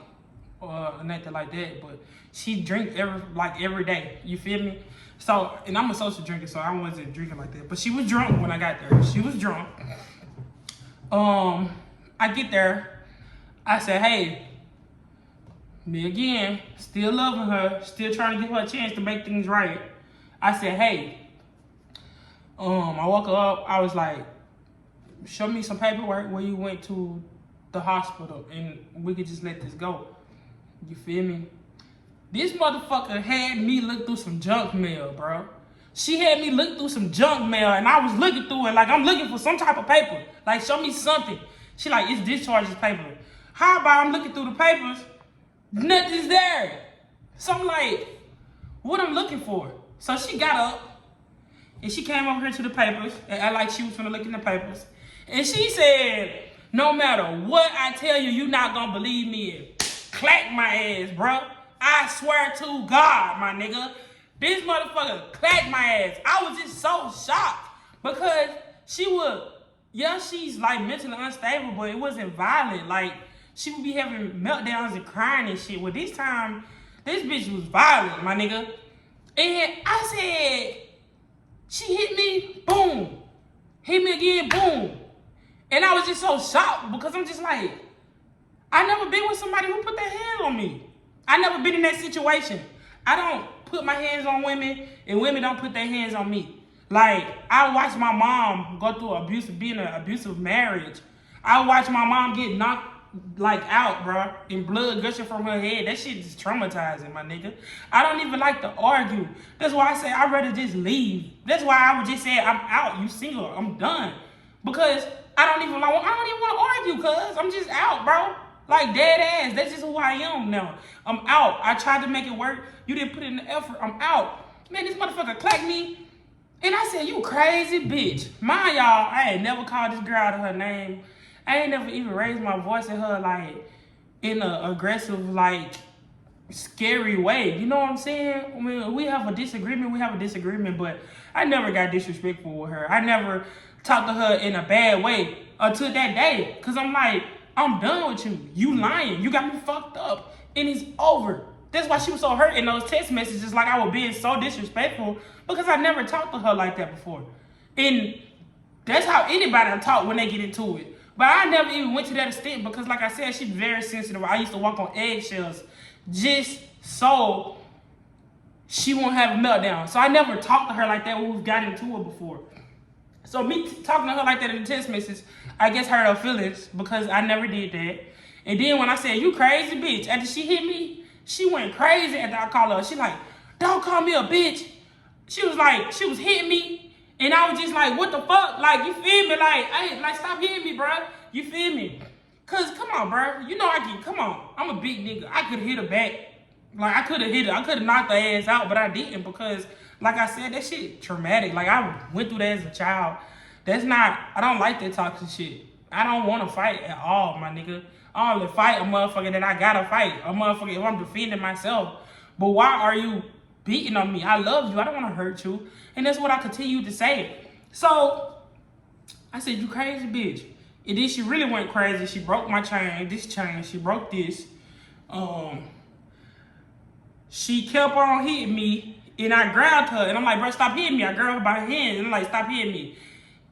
or nothing like that, but she drink every day. You feel me? So, and I'm a social drinker, so I wasn't drinking like that. But she was drunk when I got there. She was drunk. I get there. I said, hey, me again, still loving her, still trying to give her a chance to make things right. I said, hey, I woke her up. I was like, show me some paperwork where you went to the hospital and we could just let this go. You feel me? This motherfucker had me look through some junk mail, bro. She had me look through some junk mail, and I was looking through it like I'm looking for some type of paper. Like, show me something. She like, it's discharges paper. How about I'm looking through the papers? Nothing's there. So I'm like, what I'm looking for? So she got up, and she came over here to the papers, and I like she was gonna look in the papers. And she said, no matter what I tell you, you're not gonna believe me. And clack my ass, bro. I swear to God, my nigga. This motherfucker clacked my ass. I was just so shocked because she's like mentally unstable, but it wasn't violent. Like, she would be having meltdowns and crying and shit. Well, this time, this bitch was violent, my nigga. And I said, she hit me, boom. Hit me again, boom. And I was just so shocked because I'm just like, I never been with somebody who put their hands on me. I never been in that situation. I don't put my hands on women, and women don't put their hands on me. Like, I watched my mom go through being an abusive marriage. I watched my mom get knocked, like, out, bro, and blood gushing from her head. That shit is traumatizing, my nigga. I don't even like to argue. That's why I say I'd rather just leave. That's why I would just say, I'm out, you single, I'm done. Because I don't even want to argue, cuz I'm just out, bro. Like, dead ass. That's just who I am now. I'm out. I tried to make it work. You didn't put in the effort. I'm out. Man, this motherfucker clacked me. And I said, you crazy bitch. Mind y'all, I ain't never called this girl out of her name. I ain't never even raised my voice at her, like, in an aggressive, like, scary way. You know what I'm saying? I mean, we have a disagreement, but I never got disrespectful with her. I never talked to her in a bad way until that day. Because I'm like, I'm done with you. You lying. You got me fucked up. And it's over. That's why she was so hurt in those text messages, like I was being so disrespectful, because I never talked to her like that before. And that's how anybody talk when they get into it. But I never even went to that extent because, like I said, she's very sensitive. I used to walk on eggshells just so she won't have a meltdown. So I never talked to her like that when we've gotten into it before. So me talking to her like that in the text message, I guess hurt her feelings because I never did that. And then when I said, you crazy bitch, after she hit me, she went crazy after I called her. She like, don't call me a bitch. She was hitting me. And I was just like, what the fuck? Like, you feel me? Like, stop hitting me, bro. You feel me? Cause come on, bro. You know come on. I'm a big nigga. I could hit her back. Like, I could have hit her. I could have knocked her ass out, but I didn't because, like I said, that shit traumatic. Like, I went through that as a child. I don't like that toxic shit. I don't want to fight at all, my nigga. I only fight a motherfucker that I gotta fight. A motherfucker if I'm defending myself. But why are you beating on me. I love you. I don't want to hurt you. And that's what I continued to say. So I said, you crazy bitch. And then she really went crazy. She broke my chain, this chain. She broke this. She kept on hitting me, and I grabbed her. And I'm like, bro, stop hitting me. I grabbed her by her hand, and I'm like, stop hitting me.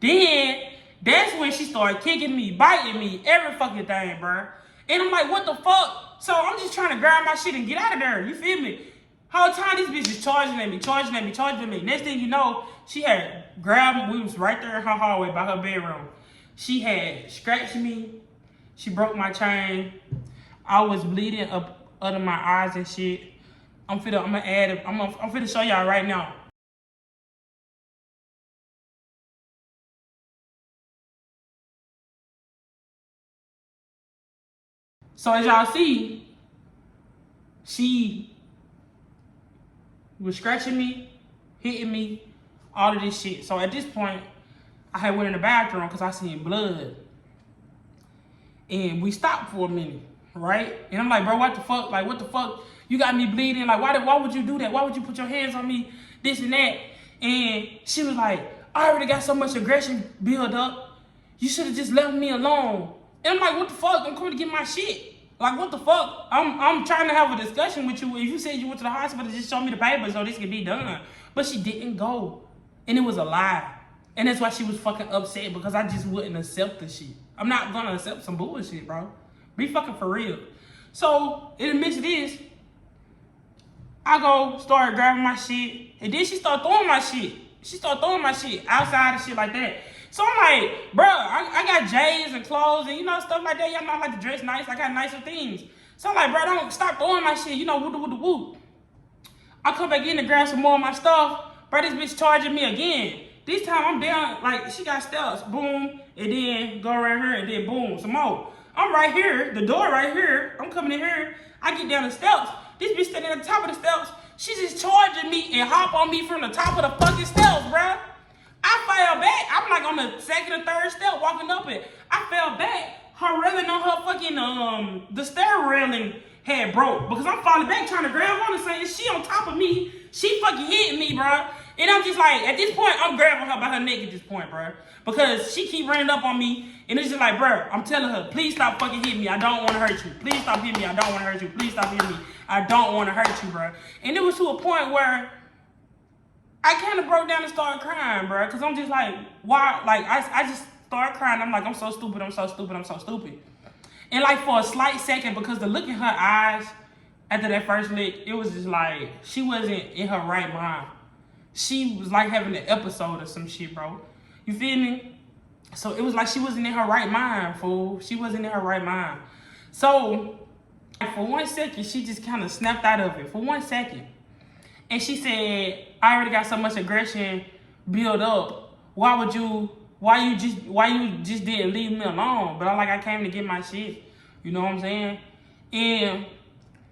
Then that's when she started kicking me, biting me, every fucking thing, bro. And I'm like, what the fuck? So I'm just trying to grab my shit and get out of there. You feel me? Whole time this bitch is charging at me, charging at me, charging at me. Next thing you know, she had grabbed me. We was right there in her hallway by her bedroom. She had scratched me. She broke my chain. I was bleeding up under my eyes and shit. I'm finna show y'all right now. So as y'all see, she was scratching me, hitting me, all of this shit. So at this point, I had went in the bathroom because I seen blood. And we stopped for a minute, right? And I'm like, bro, what the fuck? Like, what the fuck? You got me bleeding. Like, why would you do that? Why would you put your hands on me? This and that. And she was like, I already got so much aggression built up. You should have just left me alone. And I'm like, what the fuck? I'm coming to get my shit. Like, what the fuck? I'm trying to have a discussion with you. If you said you went to the hospital, just show me the papers so this can be done. But she didn't go. And it was a lie. And that's why she was fucking upset, because I just wouldn't accept the shit. I'm not gonna accept some bullshit, bro. Be fucking for real. So, in the midst of this, I go start grabbing my shit, and then she start throwing my shit. She start throwing my shit outside and shit like that. So I'm like, bro, I got J's and clothes and, you know, stuff like that. Y'all know I like to dress nice. I got nicer things. So I'm like, bro, don't stop throwing my shit. You know, woo. I come back in to grab some more of my stuff. Bro, this bitch charging me again. This time I'm down, like, she got steps. Boom, and then go right here, and then boom, some more. I'm right here, the door right here. I'm coming in here. I get down the steps. This bitch standing at the top of the steps. She just charging me and hop on me from the top of the fucking steps, bruh. I fell back. I'm like on the second or third step walking up it. I fell back. Her railing on her fucking, the stair railing had broke. Because I'm falling back trying to grab on and saying, she on top of me. She fucking hitting me, bruh. And I'm just like, at this point, I'm grabbing her by her neck at this point, bruh. Because she keep running up on me. And it's just like, bruh, I'm telling her, please stop fucking hitting me. I don't want to hurt you. Please stop hitting me. I don't want to hurt you. Please stop hitting me. I don't want to hurt you, bruh. And it was to a point where I kind of broke down and started crying, bruh. Because I'm just like, why? Like, I just started crying. I'm like, I'm so stupid. I'm so stupid. I'm so stupid. And like for a slight second, because the look in her eyes after that first lick, it was just like, she wasn't in her right mind. She was like having an episode or some shit, bro. You feel me? So it was like she wasn't in her right mind, fool. She wasn't in her right mind. So for 1 second, she just kind of snapped out of it. For 1 second. And she said, I already got so much aggression built up. Why you just didn't leave me alone? But I came to get my shit. You know what I'm saying? And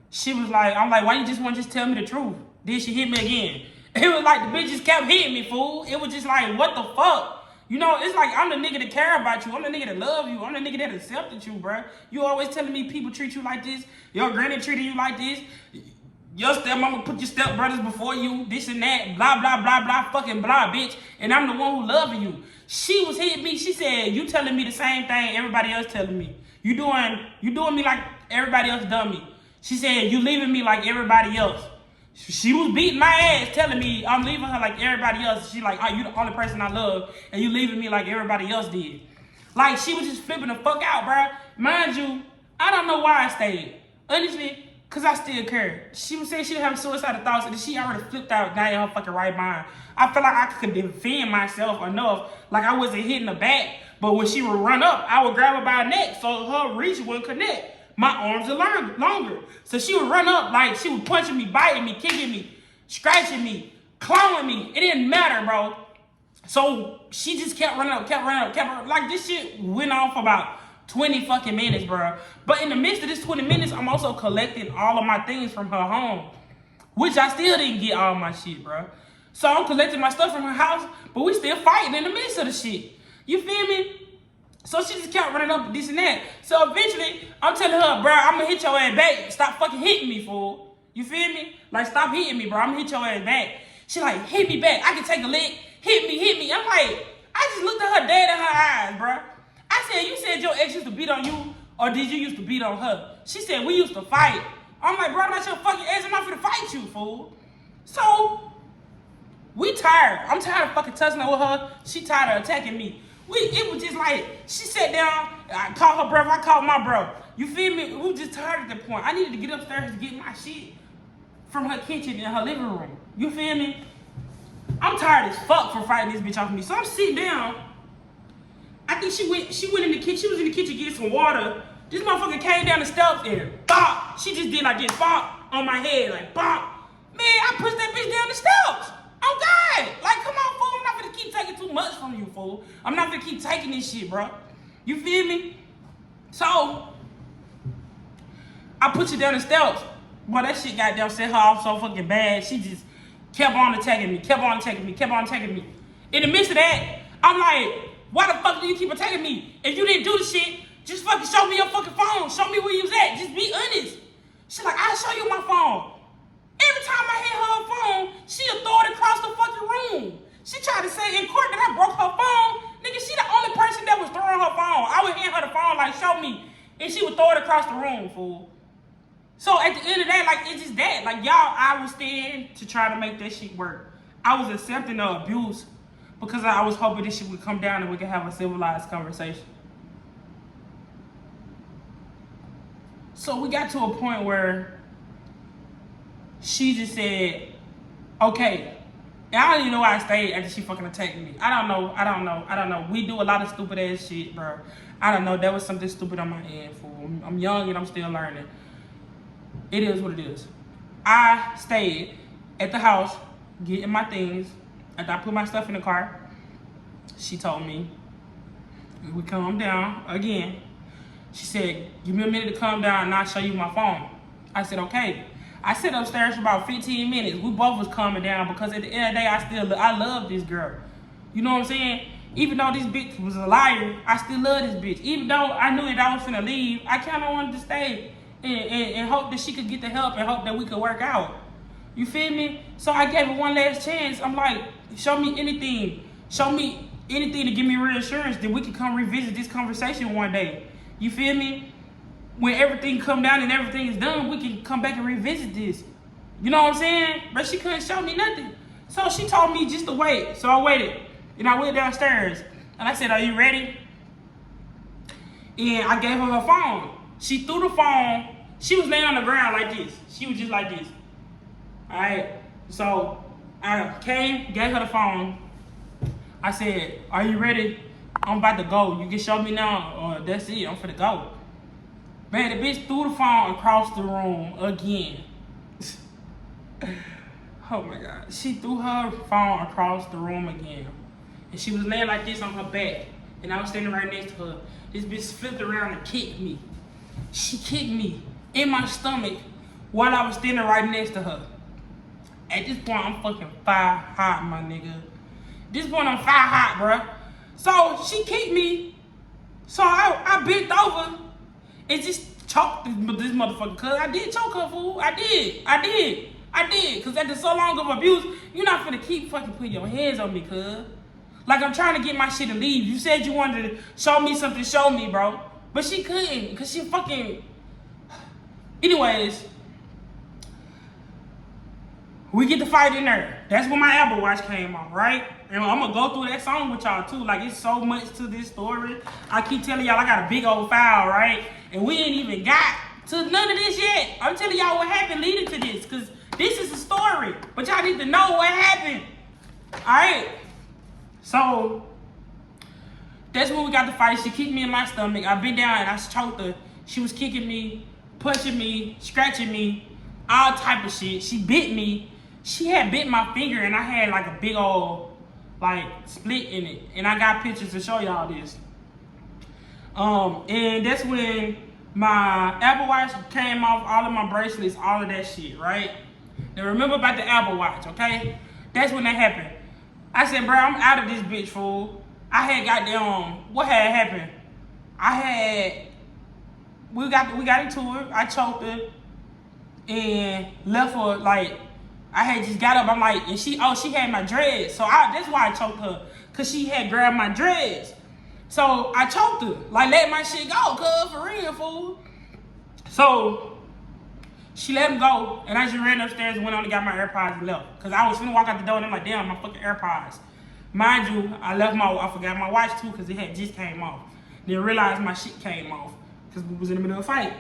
she was like, I'm like, why you just want to just tell me the truth? Then she hit me again. It was like the bitch just kept hitting me, fool. It was just like, what the fuck? You know, it's like I'm the nigga that care about you. I'm the nigga that love you. I'm the nigga that accepted you, bruh. You always telling me people treat you like this. Your granny treated you like this. Your stepmama put your stepbrothers before you. This and that. Blah, blah, blah, blah, fucking blah, bitch. And I'm the one who loving you. She was hitting me. She said, you telling me the same thing everybody else telling me. You doing me like everybody else done me. She said, you leaving me like everybody else. She was beating my ass, telling me I'm leaving her like everybody else. She like, oh, you the only person I love, and you leaving me like everybody else did. Like, she was just flipping the fuck out, bruh. Mind you, I don't know why I stayed. Honestly, because I still cared. She was saying she was having suicidal thoughts, and she already flipped out, not in her fucking right mind. I felt like I could defend myself enough, like I wasn't hitting her back, but when she would run up, I would grab her by her neck, so her reach wouldn't connect. My arms are longer. So she would run up like she was punching me, biting me, kicking me, scratching me, clawing me. It didn't matter, bro. So she just kept running up. Like, this shit went on for about 20 fucking minutes, bro. But in the midst of this 20 minutes, I'm also collecting all of my things from her home, which I still didn't get all my shit, bro. So I'm collecting my stuff from her house, but we still fighting in the midst of the shit. You feel me? So she just kept running up this and that. So eventually, I'm telling her, bro, I'm gonna hit your ass back. Stop fucking hitting me, fool. You feel me? Like, stop hitting me, bro. I'm gonna hit your ass back. She like, hit me back. I can take a lick. Hit me. I'm like, I just looked at her dead in her eyes, bro. I said, you said your ex used to beat on you, or did you used to beat on her? She said, we used to fight. I'm like, bro, I'm not your fucking ex. I'm not finna fight you, fool. So, we tired. I'm tired of fucking tussling with her. She tired of attacking me. It was just like, she sat down, I called her brother, I called my bro. You feel me? We were just tired at that point. I needed to get upstairs to get my shit from her kitchen in her living room. You feel me? I'm tired as fuck for fighting this bitch off me. So I'm sitting down. I think she went in the kitchen. She was in the kitchen getting some water. This motherfucker came down the steps and bop. She just did like this, bop, on my head, like bop. Man, I pushed that bitch down the steps. Oh God! Like, come on, fool. I'm not gonna keep taking too much from you, fool. I'm not gonna keep taking this shit, bro. You feel me? So, I put you down the steps. Boy, that shit got down, set her off so fucking bad. She just kept on attacking me. In the midst of that, I'm like, why the fuck do you keep attacking me? If you didn't do the shit, just fucking show me your fucking phone. Show me where you was at. Just be honest. She's like, I'll show you my phone. Every time I hit her phone, she'll throw it across the fucking room. She tried to say in court that I broke her phone. Nigga, she the only person that was throwing her phone. I would hand her the phone like, show me. And she would throw it across the room, fool. So at the end of the day, like, it's just that. Like, y'all, I was staying to try to make that shit work. I was accepting the abuse because I was hoping this shit would come down and we could have a civilized conversation. So we got to a point where she just said, okay. And I don't even know why I stayed after she fucking attacked me. I don't know. We do a lot of stupid ass shit, bro. I don't know. That was something stupid on my end, fool. I'm young and I'm still learning. It is what it is. I stayed at the house getting my things. After I put my stuff in the car, she told me, we calm down again. She said, give me a minute to calm down and I'll show you my phone. I said, okay. I sat upstairs for about 15 minutes. We both was calming down because at the end of the day, I love this girl. You know what I'm saying? Even though this bitch was a liar, I still love this bitch. Even though I knew that I was finna leave, I kind of wanted to stay and hope that she could get the help and hope that we could work out. You feel me? So I gave her one last chance. I'm like, show me anything. Show me anything to give me reassurance that we could come revisit this conversation one day. You feel me? When everything come down and everything is done, we can come back and revisit this. You know what I'm saying? But she couldn't show me nothing. So she told me just to wait. So I waited. And I went downstairs. And I said, are you ready? And I gave her her phone. She threw the phone. She was laying on the ground like this. She was just like this. All right. So I came, gave her the phone. I said, are you ready? I'm about to go. You can show me now, or that's it. I'm finna go. Man, the bitch threw the phone across the room again. Oh my God. She threw her phone across the room again. And she was laying like this on her back. And I was standing right next to her. This bitch flipped around and kicked me. She kicked me in my stomach while I was standing right next to her. At this point, I'm fucking fire hot, my nigga. At this point, I'm fire hot, bruh. So she kicked me. So I bent over and just choked this motherfucker. Cause I did choke her, fool. I did. Cause after so long of abuse, you're not finna keep fucking putting your hands on me, cuz. Like, I'm trying to get my shit to leave. You said you wanted to show me something, show me, bro. But she couldn't, cause she fucking... Anyways, we get the fight in there. That's when my Apple Watch came on, right? And I'm gonna go through that song with y'all too. Like, it's so much to this story. I keep telling y'all I got a big old file, right? And we ain't even got to none of this yet. I'm telling y'all what happened leading to this, cause this is a story. But y'all need to know what happened. Alright? So, that's when we got the fight. She kicked me in my stomach. I bent down and I choked her. She was kicking me, punching me, scratching me, all type of shit. She bit me. She had bit my finger and I had like a big old like split in it. And I got pictures to show y'all this. And that's when my Apple Watch came off, all of my bracelets, all of that shit, right? Now remember about the Apple Watch, okay? That's when that happened. I said, bro, I'm out of this bitch, fool. I had goddamn, what had happened? We got into it. I choked her. and left her like. I had just got up. I'm like, and she had my dreads. So that's why I choked her, cause she had grabbed my dreads. So I choked her, like let my shit go, cuz for real, fool. So she let him go, and I just ran upstairs and went on and got my AirPods and left. Cause I was finna walk out the door and I'm like, damn, my fucking AirPods. Mind you, I forgot my watch too, cause it had just came off. Then realized my shit came off, cause we was in the middle of a fight.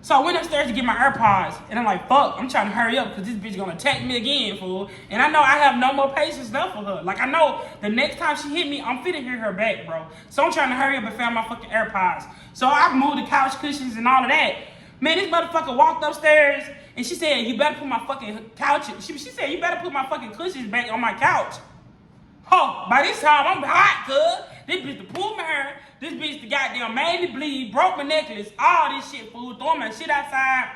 So I went upstairs to get my AirPods, and I'm like, fuck, I'm trying to hurry up because this bitch gonna attack me again, fool. And I know I have no more patience left for her. Like, I know the next time she hit me, I'm finna hit her back, bro. So I'm trying to hurry up and find my fucking AirPods. So I moved the couch cushions and all of that. Man, this motherfucker walked upstairs, and she said, you better put my fucking couch, she said, you better put my fucking cushions back on my couch. Oh, by this time, I'm hot, cuz. This bitch to pull my hair. This bitch the goddamn made me bleed, broke my necklace, all this shit, fool, throwing my shit outside,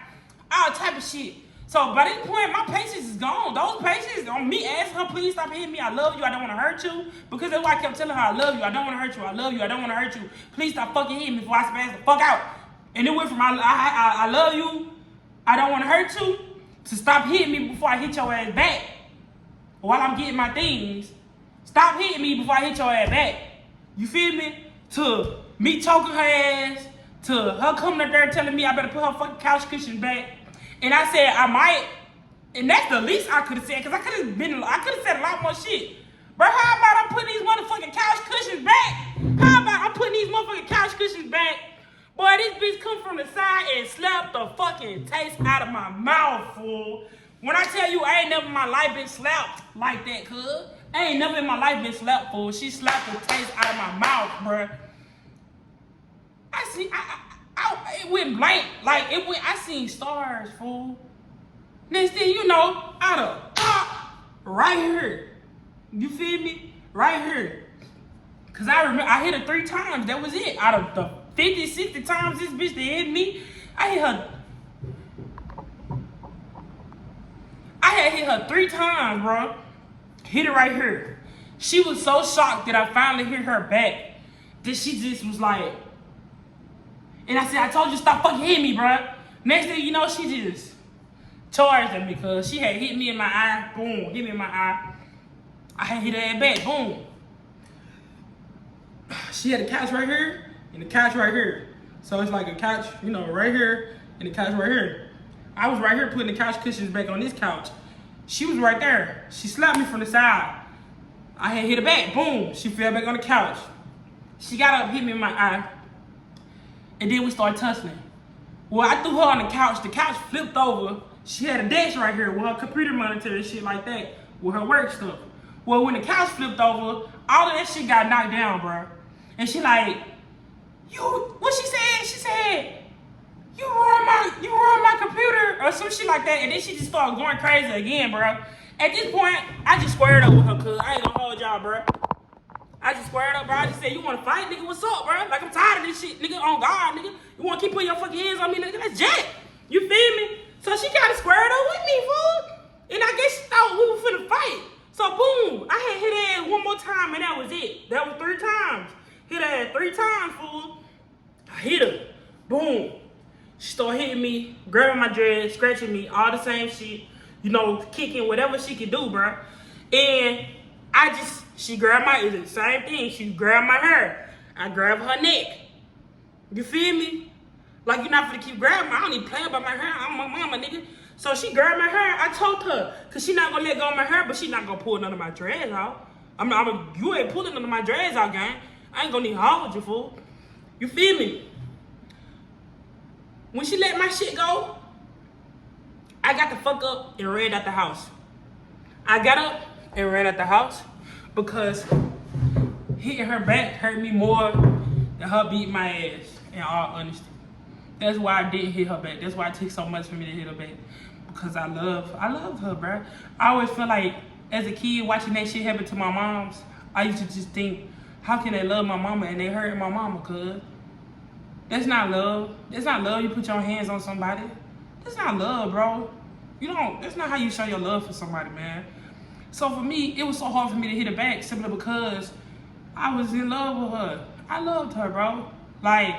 all type of shit. So by this point, my patience is gone. Those patience on me asking her, please stop hitting me. I love you. I don't want to hurt you. Because that's why I kept telling her, I love you. I don't want to hurt you. I love you. I don't want to hurt you. Please stop fucking hitting me before I spaz the fuck out. And it went from I love you, I don't want to hurt you, to stop hitting me before I hit your ass back. While I'm getting my things, stop hitting me before I hit your ass back. You feel me? To me choking her ass, to her coming up there telling me I better put her fucking couch cushions back. And I said I might, and that's the least I could have said, because I could have said a lot more shit. Bro, how about I'm putting these motherfucking couch cushions back? How about I'm putting these motherfucking couch cushions back? Boy, this bitch come from the side and slapped the fucking taste out of my mouth, fool. When I tell you I ain't never in my life been slapped like that, cuz. I ain't never in my life been slapped, fool. She slapped the taste out of my mouth, bruh. It went blank. Like, I seen stars, fool. Next thing you know, out of pop, right here. You feel me? Right here. Cause I remember, I hit her 3 times. That was it. Out of the 50, 60 times this bitch that hit me, I had hit her 3 times, bro. Hit it right here. She was so shocked that I finally hit her back that she just was like, and I said, I told you stop fucking hitting me, bro. Next thing you know, she just charged at me because she had hit me in my eye. Boom, hit me in my eye. I had hit her ass back. Boom. She had a couch right here and the couch right here. So it's like a couch, you know, right here and the couch right here. I was right here putting the couch cushions back on this couch. She was right there. She slapped me from the side. I had hit her back. Boom. She fell back on the couch. She got up, hit me in my eye. And then we started tussling. Well, I threw her on the couch. The couch flipped over. She had a desk right here with her computer monitor and shit like that, with her work stuff. Well, when the couch flipped over, all of that shit got knocked down, bro. And she like, what she said? She said, you ruined my computer or some shit like that. And then she just started going crazy again, bro. At this point, I just squared up with her, cuz I ain't gonna hold y'all, bro. I just squared up, bro. I just said, you wanna fight, nigga? What's up, bro? Like, I'm tired of this shit, nigga. On God, nigga. You wanna keep putting your fucking hands on me, nigga? That's Jack. You feel me? So she kinda squared up with me, fool. And I guess she thought we were finna fight. So, boom. I had hit her ass one more time, and that was it. That was 3 times. Hit her ass 3 times, fool. I hit her. Boom. She started hitting me, grabbing my dress, scratching me, all the same shit. You know, kicking, whatever she could do, bro. And she grabbed it's the same thing. She grabbed my hair. I grabbed her neck. You feel me? Like, you're not finna keep grabbing me. I don't even play about my hair. I'm my mama, nigga. So she grabbed my hair. I told her, cause she not gonna let go of my hair, but she not gonna pull none of my dreads out. You ain't pulling none of my dreads out, gang. I ain't gonna need to hold you, fool. You feel me? When she let my shit go, I got the fuck up and ran out the house. I got up and ran out the house because hitting her back hurt me more than her beating my ass, in all honesty. That's why I didn't hit her back. That's why it took so much for me to hit her back. Because I love her, bro. I always feel like, as a kid, watching that shit happen to my moms, I used to just think, how can they love my mama and they hurting my mama, cuz? That's not love. That's not love. You put your hands on somebody. That's not love, bro. That's not how you show your love for somebody, man. So for me, it was so hard for me to hit her back simply because I was in love with her. I loved her, bro. Like,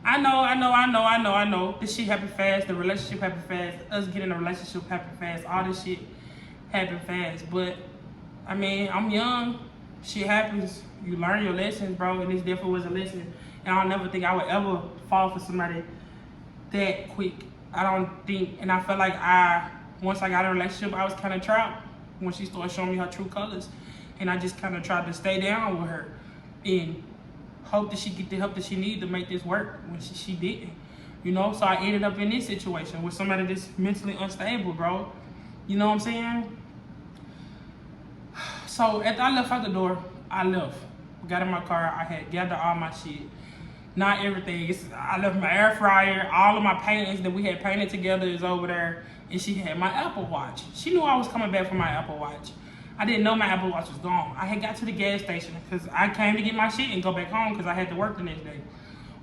I know. This shit happened fast. The relationship happened fast. Us getting a relationship happened fast. All this shit happened fast. But, I mean, I'm young. Shit happens. You learn your lessons, bro. And this definitely was a lesson. And I'll never think I would ever fall for somebody that quick. I don't think. And I felt like once I got in a relationship, I was kind of trapped when she started showing me her true colors. And I just kind of tried to stay down with her and hope that she get the help that she needed to make this work when she didn't. You know, so I ended up in this situation with somebody that's mentally unstable, bro. You know what I'm saying? So after I left out the door, I left. Got in my car, I had gathered all my shit. Not everything. I left my air fryer, all of my paintings that we had painted together is over there, and she had my Apple Watch. She knew I was coming back for my Apple Watch. I didn't know my Apple Watch was gone. I had got to the gas station because I came to get my shit and go back home because I had to work the next day.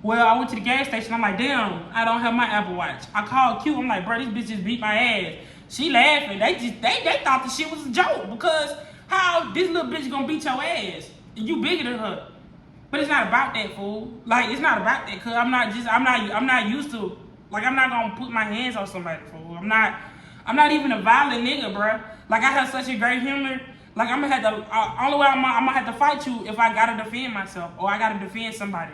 Well, I went to the gas station. I'm like, damn, I don't have my Apple Watch. I called Q. I'm like, bro, this bitch just beat my ass. She laughing. They thought the shit was a joke because how this little bitch gonna beat your ass? You bigger than her. But it's not about that, fool. Like, it's not about that, cause I'm not used to, like, I'm not gonna put my hands on somebody, fool. I'm not even a violent nigga, bruh. Like, I have such a great humor. Like, I'm gonna have to, only way I'm gonna have to fight you if I gotta defend myself or I gotta defend somebody.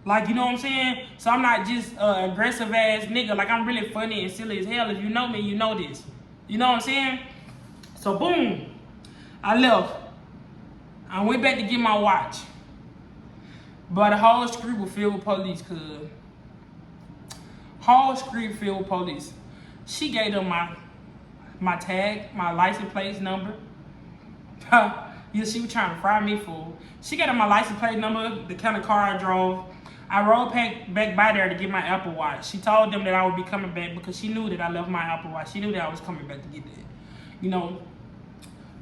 Like, you know what I'm saying? So I'm not just aggressive ass nigga. Like, I'm really funny and silly as hell. If you know me, you know this. You know what I'm saying? So boom, I left. I went back to get my watch. But the whole street was filled with police, cuz. Whole street filled with police. She gave them my tag, my license plate number. Yeah, she was trying to fry me, fool. She gave them my license plate number, the kind of car I drove. I rode back by there to get my Apple Watch. She told them that I would be coming back because she knew that I left my Apple Watch. She knew that I was coming back to get that. You know,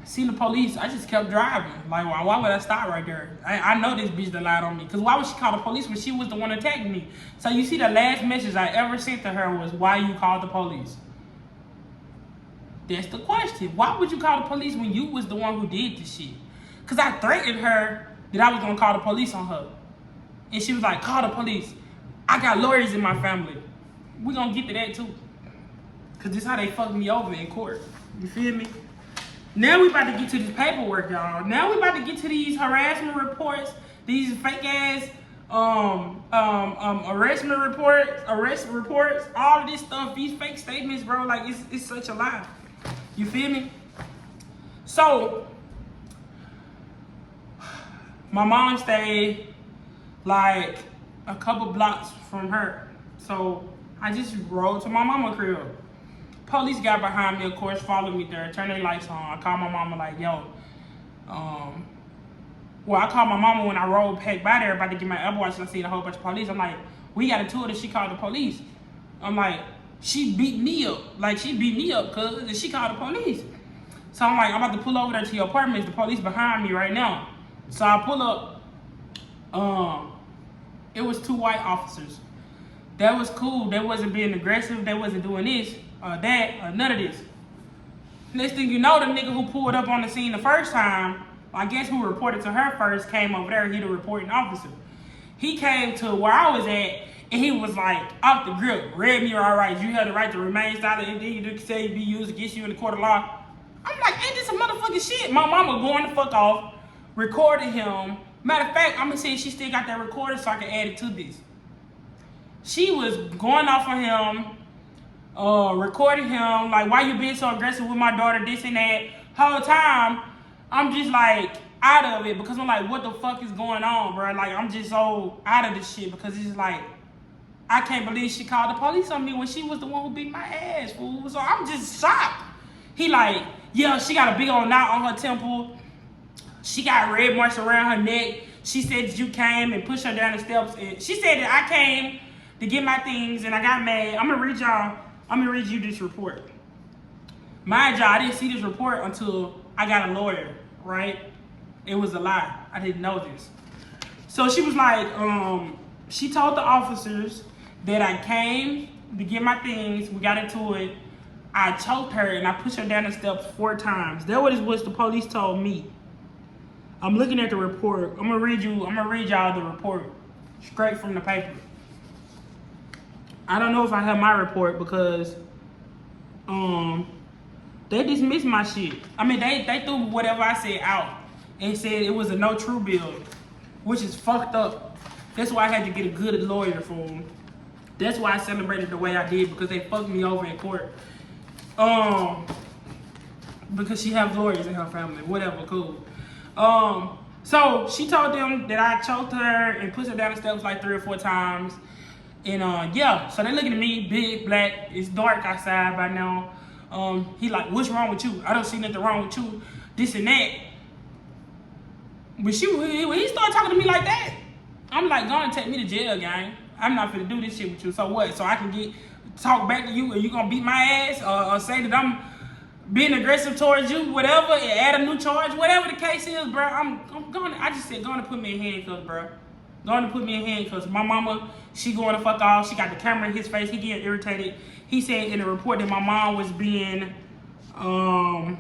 seen the police, I just kept driving. Like, why would I stop right there? I know this bitch that lied on me. Because why would she call the police when she was the one attacking me? So you see the last message I ever sent to her was, why you called the police? That's the question. Why would you call the police when you was the one who did this shit? Because I threatened her that I was going to call the police on her. And she was like, call the police. I got lawyers in my family. We're going to get to that too. Because this is how they fucked me over in court. You feel me? Now we about to get to this paperwork, y'all. Now we about to get to these harassment reports, these fake ass arrest reports, all of this stuff, these fake statements, bro. Like, it's such a lie. You feel me? So my mom stayed like a couple blocks from her, so I just rode to my mama's crib. Police got behind me, of course, followed me there, turned their lights on. I called my mama like, yo, well, I called my mama when I rode back by there about to get my Apple Watch and I seen a whole bunch of police. I'm like, we got a tour that she called the police. I'm like, she beat me up. Like, she beat me up, cuz, and she called the police. So I'm like, I'm about to pull over there to your apartment. The police behind me right now. So I pull up. It was 2 white officers. That was cool. They wasn't being aggressive. They wasn't doing this or that or none of this. Next thing you know, the nigga who pulled up on the scene the first time, I guess who reported to her first, came over there. He the reporting officer. He came to where I was at, and he was like, off the grip, read me all right. You have the right to remain silent, and then you can say be used against you in the court of law. I'm like, ain't this some motherfucking shit? My mama going the fuck off, recording him. Matter of fact, I'm gonna say she still got that recording so I can add it to this. She was going off on him, recording him, like, why you being so aggressive with my daughter, this and that. Whole time, I'm just like out of it because I'm like, what the fuck is going on, bro? Like, I'm just so out of this shit because it's like, I can't believe she called the police on me when she was the one who beat my ass, fool. So I'm just shocked. He like, yeah, she got a big old knot on her temple. She got red marks around her neck. She said that you came and pushed her down the steps. And she said that I came to get my things and I got mad. I'm gonna read you this report. Mind y'all, I didn't see this report until I got a lawyer, right? It was a lie. I didn't know this. So she was like, she told the officers that I came to get my things. We got into it. I choked her and I pushed her down the steps 4 times. That was the police told me. I'm looking at the report. I'm gonna read y'all the report straight from the paper. I don't know if I have my report because they dismissed my shit. I mean, they threw whatever I said out and said it was a no true bill, which is fucked up. That's why I had to get a good lawyer for them. That's why I celebrated the way I did, because they fucked me over in court. Because she has lawyers in her family. Whatever, cool. So she told them that I choked her and pushed her down the steps like 3 or 4 times. And yeah, so they looking at me, big, black. It's dark outside by now. He like, what's wrong with you? I don't see nothing wrong with you. This and that. But when he started talking to me like that, I'm like, go and take me to jail, gang. I'm not finna do this shit with you. So what? So I can talk back to you, and you gonna beat my ass, or say that I'm being aggressive towards you, whatever, and add a new charge, whatever the case is, bro. I'm going. I just said, going to put me in handcuffs, bro. Going to put me in handcuffs. My mama, she going to fuck off. She got the camera in his face. He getting irritated. He said in the report that my mom was being, I'm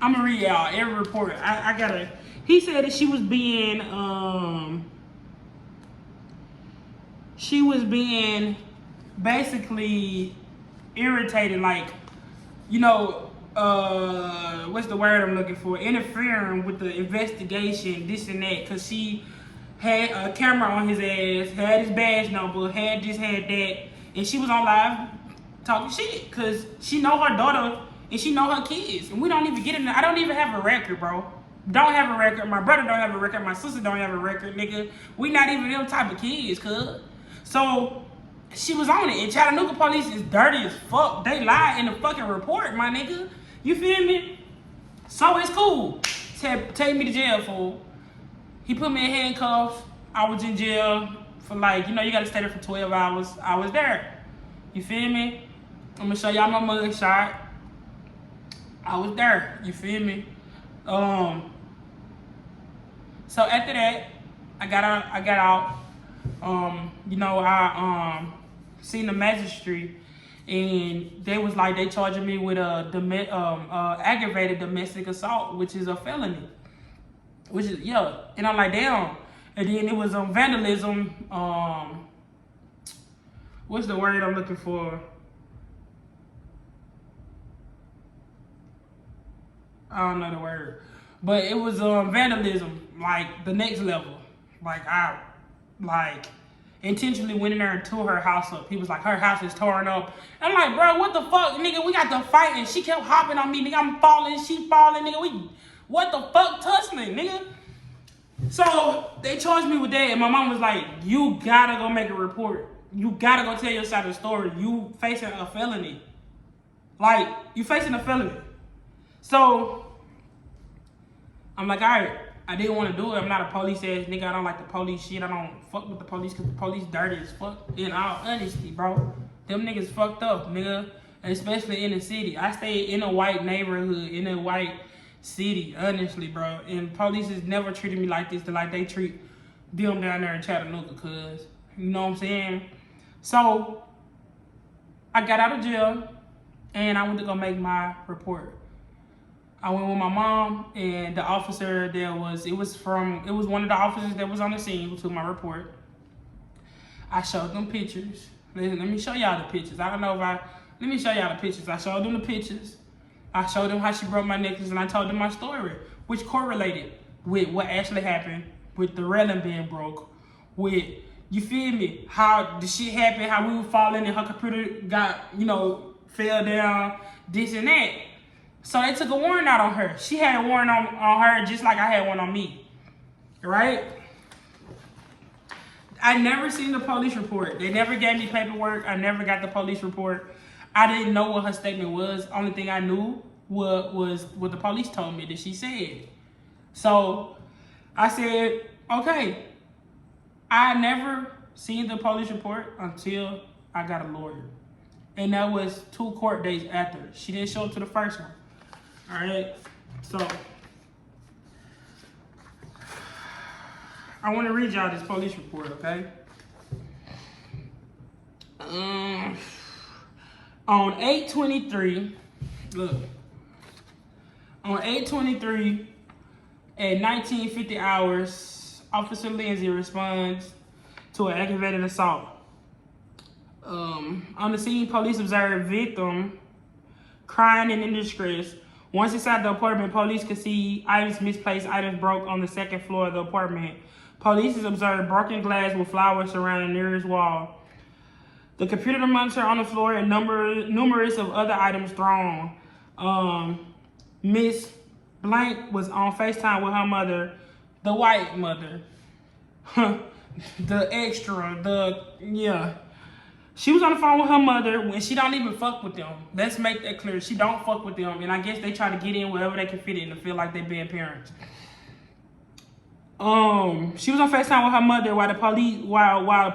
gonna read y'all every report. I gotta. He said that she was being basically irritated, like, you know, what's the word I'm looking for? Interfering with the investigation, this and that, because she had a camera on his ass, had his badge number, had this, had that, and she was on live talking shit, because she know her daughter and she know her kids, and we don't even get in there. I don't even have a record, bro. Don't have a record. My brother don't have a record. My sister don't have a record, nigga. We not even them type of kids, cuz. So she was on it, and Chattanooga police is dirty as fuck. They lie in the fucking report, my nigga. You feel me? So it's cool. Take me to jail, fool. He put me in handcuffs. I was in jail for like, you know, you gotta stay there for 12 hours. I was there. You feel me? I'm gonna show y'all my mug shot. I was there. You feel me? So after that, I got out. You know, I seen the magistrate, and they was like, they charging me with aggravated domestic assault, which is a felony. Which is, yeah. And I'm like, damn. And then it was vandalism. What's the word I'm looking for? I don't know the word. But it was vandalism, like the next level. Like I intentionally went in there and tore her house up. He was like, her house is torn up. I'm like, bro, what the fuck, nigga? We got to fight, and she kept hopping on me, nigga. I'm falling, she falling, nigga. What the fuck, tussling, nigga? So they charged me with that, and my mom was like, you gotta go make a report. You gotta go tell your side of the story. You facing a felony. Like, you facing a felony. So I'm like, all right. I didn't want to do it. I'm not a police ass nigga. I don't like the police shit. I don't fuck with the police because the police dirty as fuck. In all honesty, bro. Them niggas fucked up, nigga. And especially in the city. I stay in a white neighborhood, in a white city, honestly, bro. And police has never treated me like this, like they treat them down there in Chattanooga, cuz. You know what I'm saying? So, I got out of jail, and I went to go make my report. I went with my mom, and the officer there was one of the officers that was on the scene who took my report. I showed them pictures. Let me show y'all the pictures. Let me show y'all the pictures. I showed them the pictures. I showed them how she broke my necklace, and I told them my story, which correlated with what actually happened, with the railing being broke, with, you feel me, how the shit happened, how we were falling, and her computer got, you know, fell down, this and that. So they took a warrant out on her. She had a warrant on her just like I had one on me, right? I never seen the police report. They never gave me paperwork. I never got the police report. I didn't know what her statement was. Only thing I knew was what the police told me that she said. So I said, okay. I never seen the police report until I got a lawyer. And that was 2 court days after. She didn't show up to the first one. All right, so I want to read y'all this police report, okay? On 8/23, look. On 8/23 at 1950 hours, Officer Lindsay responds to an aggravated assault. On the scene, police observed victim crying and in distress. Once inside the apartment, police could see items misplaced, items broke on the second floor of the apartment. Police observed broken glass with flowers surrounding the nearest wall. The computer monitor on the floor and numerous of other items thrown. Miss Blank was on FaceTime with her mother, the white mother. The extra, yeah. She was on the phone with her mother when she don't even fuck with them. Let's make that clear. She don't fuck with them. And I guess they try to get in wherever they can fit in to feel like they being parents. She was on FaceTime with her mother while the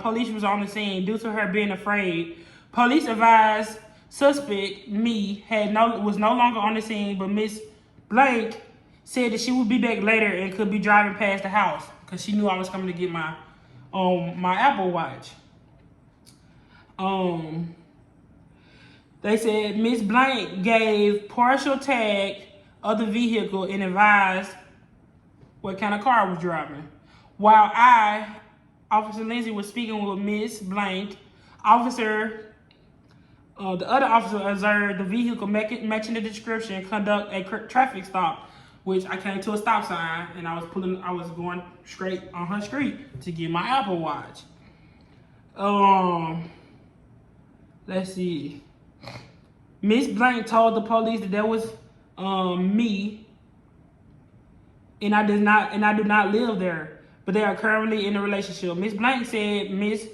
police was on the scene due to her being afraid. Police advised suspect Me was no longer on the scene, but Miss Blank said that she would be back later and could be driving past the house because she knew I was coming to get my Apple Watch. They said Miss Blank gave partial tag of the vehicle and advised what kind of car I was driving. While Officer Lindsay, was speaking with Miss Blank, the other officer observed the vehicle matching the description, conduct a traffic stop, which I came to a stop sign and I was going straight on her street to get my Apple Watch. Let's see. Miss Blank told the police that that was me, and I do not live there, but they are currently in a relationship. Miss Blank said Miss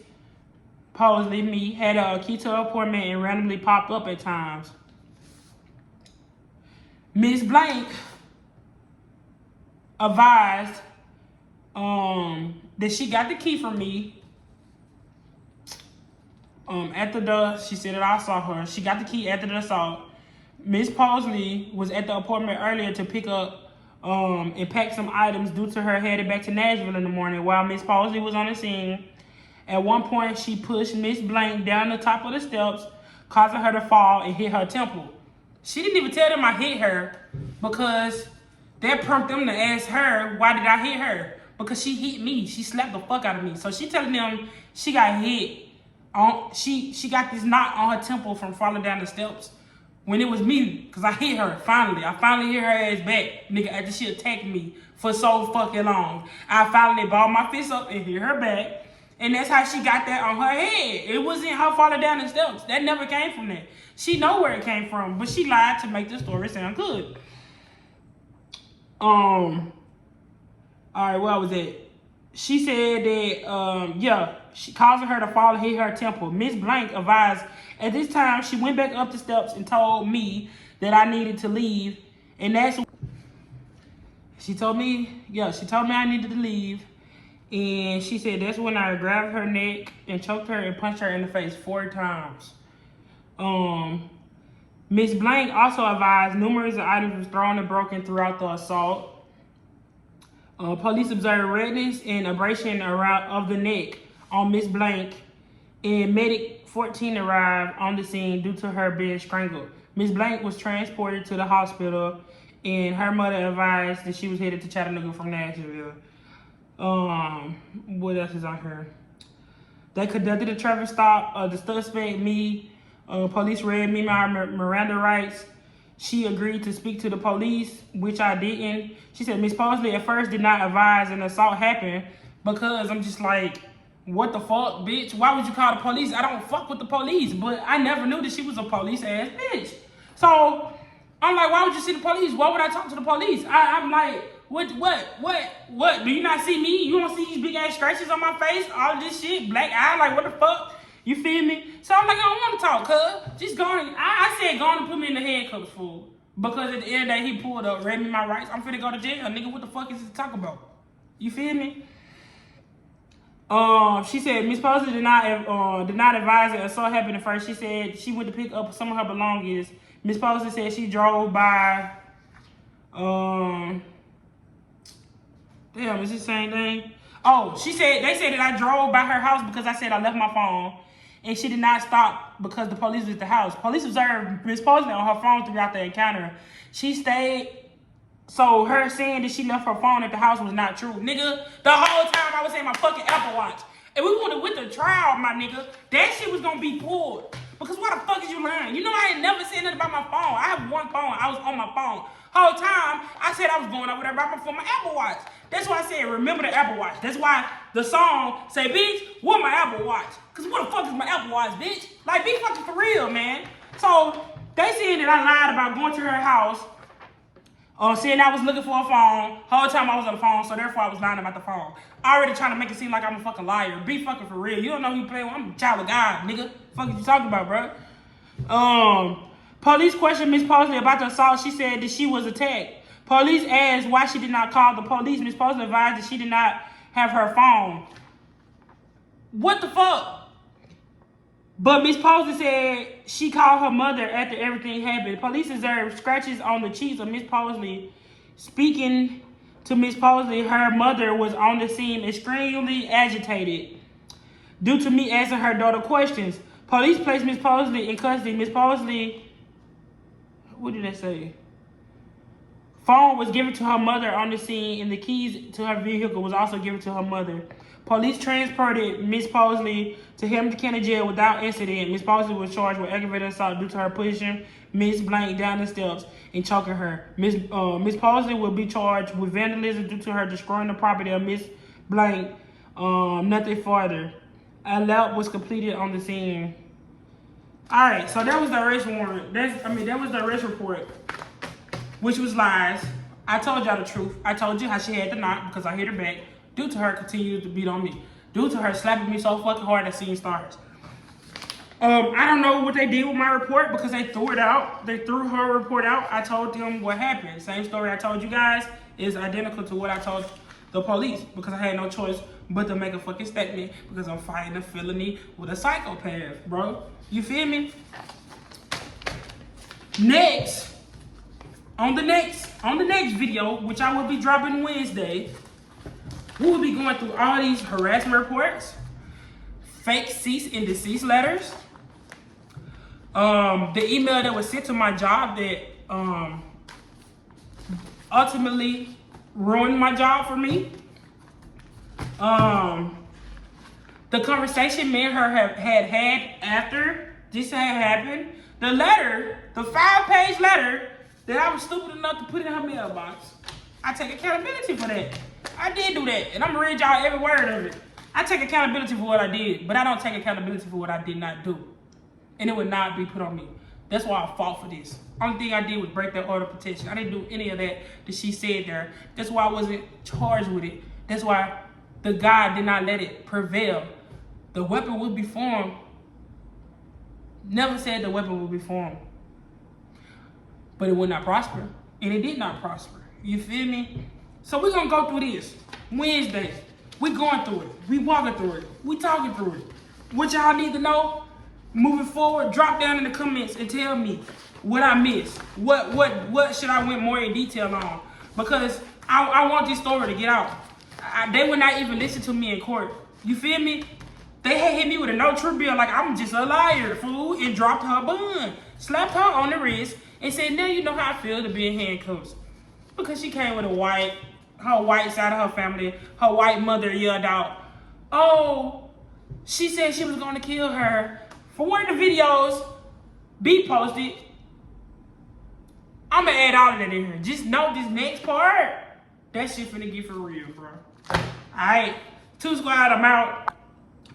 Posley Me had a key to her apartment and randomly popped up at times. Miss Blank advised that she got the key from me. She said that I saw her. She got the key after the assault. Miss Posley was at the apartment earlier to pick up and pack some items due to her headed back to Nashville in the morning while Miss Posley was on the scene. At one point, she pushed Miss Blank down the top of the steps, causing her to fall and hit her temple. She didn't even tell them I hit her because that prompted them to ask her, why did I hit her? Because she hit me. She slapped the fuck out of me. So she telling them she got hit. She got this knot on her temple from falling down the steps when it was me, because I hit her, finally. I finally hit her ass back, nigga, after she attacked me for so fucking long. I finally balled my fist up and hit her back, and that's how she got that on her head. It wasn't her falling down the steps. That never came from that. She know where it came from, but she lied to make the story sound good. All right, where was it? She said that, she causing her to fall and hit her temple. Miss Blank advised at this time she went back up the steps and told me that I needed to leave. And she told me I needed to leave. And she said that's when I grabbed her neck and choked her and punched her in the face 4 times. Miss Blank also advised numerous items were thrown and broken throughout the assault. Police observed redness and abrasion of the neck on Miss Blank, and Medic 14 arrived on the scene due to her being strangled. Miss Blank was transported to the hospital, and her mother advised that she was headed to Chattanooga from Nashville. What else is on here? They conducted a traffic stop. The suspect, me, police read me my Miranda rights. She agreed to speak to the police, which I didn't. She said Miss Posley at first did not advise an assault happened because I'm just like, what the fuck, bitch? Why would you call the police? I don't fuck with the police, but I never knew that she was a police ass bitch. So I'm like, why would you see the police? Why would I talk to the police? I'm like, what? Do you not see me? You don't see these big ass scratches on my face? All this shit, black eye, like what the fuck? You feel me? So I'm like, I don't want to talk, cuz. Just go on. I said go on and put me in the handcuffs, fool. Because at the end of the day, he pulled up, read me my rights. I'm finna go to jail. Nigga, what the fuck is it to talk about? You feel me? She said Miss Posley did not advise an assault happened at first. She said she went to pick up some of her belongings. Miss Posley said she drove by. Damn, is this the same thing? Oh, they said that I drove by her house because I said I left my phone. And she did not stop because the police was at the house. Police observed Miss Posley on her phone throughout the encounter. She stayed, so her saying that she left her phone at the house was not true. Nigga, the whole time I was saying my fucking Apple Watch. and we went to trial, my nigga, that shit was gonna be pulled. Because why the fuck is you lying? You know I ain't never said nothing about my phone. I have one phone. I was on my phone. Whole time, I said I was going over there for my Apple Watch. That's why I said, remember the Apple Watch. That's why the song say, bitch, what my Apple Watch? Because what the fuck is my Apple Watch, bitch? Like, be fucking for real, man. So, they saying that I lied about going to her house, saying I was looking for a phone. Whole time I was on the phone, so therefore I was lying about the phone. Already trying to make it seem like I'm a fucking liar. Be fucking for real. You don't know who you playing with. I'm a child of God, nigga. Fuck you talking about, bro? Police questioned Miss Posley about the assault. She said that she was attacked. Police asked why she did not call the police. Miss Posley advised that she did not have her phone. What the fuck? But Miss Posley said she called her mother after everything happened. Police observed scratches on the cheeks of Miss Posley. Speaking to Miss Posley, her mother was on the scene extremely agitated due to me asking her daughter questions. Police placed Miss Posley in custody. Miss Posley, what did they say? Phone was given to her mother on the scene, and the keys to her vehicle was also given to her mother. Police transported Miss Posley to Hamilton County Jail without incident. Miss Posley was charged with aggravated assault due to her pushing Miss Blank down the steps and choking her. Miss Posley will be charged with vandalism due to her destroying the property of Miss Blank. Nothing further. A lap was completed on the scene. All right, so that was the arrest warrant. That was the arrest report, which was lies. I told y'all the truth. I told you how she had the knot because I hit her back due to her continuing to beat on me, due to her slapping me so fucking hard I seen stars. I don't know what they did with my report because they threw it out. They threw her report out. I told them what happened. Same story I told you guys is identical to what I told the police because I had no choice but to make a fucking statement because I'm fighting a felony with a psychopath, bro. You feel me? Next, on the next video, which I will be dropping Wednesday, we will be going through all these harassment reports, fake cease and desist letters, the email that was sent to my job that ultimately ruined my job for me, the conversation me and her had after this had happened, the letter, the 5-page letter that I was stupid enough to put in her mailbox. I take accountability for that. I did do that, and I'm gonna read y'all every word of it. I take accountability for what I did, but I don't take accountability for what I did not do. And it would not be put on me. That's why I fought for this. Only thing I did was break that order of protection. I didn't do any of that she said there. That's why I wasn't charged with it. That's why the God did not let it prevail. The weapon would be formed. Never said the weapon would be formed. But it would not prosper. And it did not prosper. You feel me? So we're gonna go through this. Wednesday. We going through it. We walking through it. We talking through it. What y'all need to know moving forward, drop down in the comments and tell me what I missed. What should I went more in detail on? Because I want this story to get out. They would not even listen to me in court. You feel me? They had hit me with a no true bill like I'm just a liar, fool, and dropped her bun. Slapped her on the wrist and said, now you know how I feel to be in handcuffs. Because she came with her white side of her family. Her white mother yelled out, oh, she said she was gonna kill her. For one of the videos be posted, I'ma add all of that in here. Just know this next part, that shit finna get for real, bro. Alright, Two Squad, I'm out.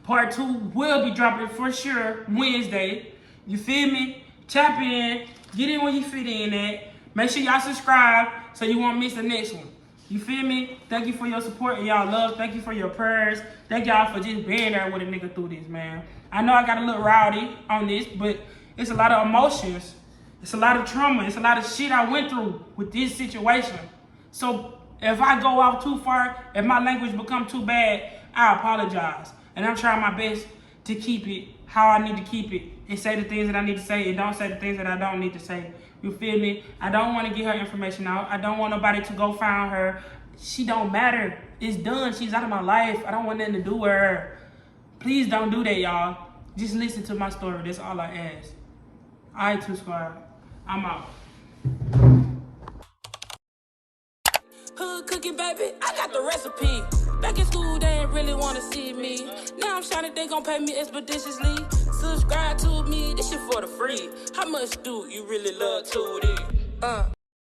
Part 2 will be dropping for sure Wednesday. You feel me? Tap in, get in where you fit in at. Make sure y'all subscribe so you won't miss the next one. You feel me? Thank you for your support and y'all love. Thank you for your prayers. Thank y'all for just being there with a nigga through this, man. I know I got a little rowdy on this, but it's a lot of emotions. It's a lot of trauma. It's a lot of shit I went through with this situation. So if I go off too far, if my language become too bad, I apologize. And I'm trying my best to keep it how I need to keep it and say the things that I need to say and don't say the things that I don't need to say. You feel me? I don't want to get her information out. I don't want nobody to go find her. She don't matter. It's done. She's out of my life. I don't want nothing to do with her. Please don't do that, y'all. Just listen to my story. That's all I ask. All right, Two Squad. I'm out. Hood cooking, baby. I got the recipe. Back in school, they ain't really wanna see me. Now I'm shining, they gon' pay me expeditiously. Subscribe to me, this shit for the free. How much do you really love Tootie?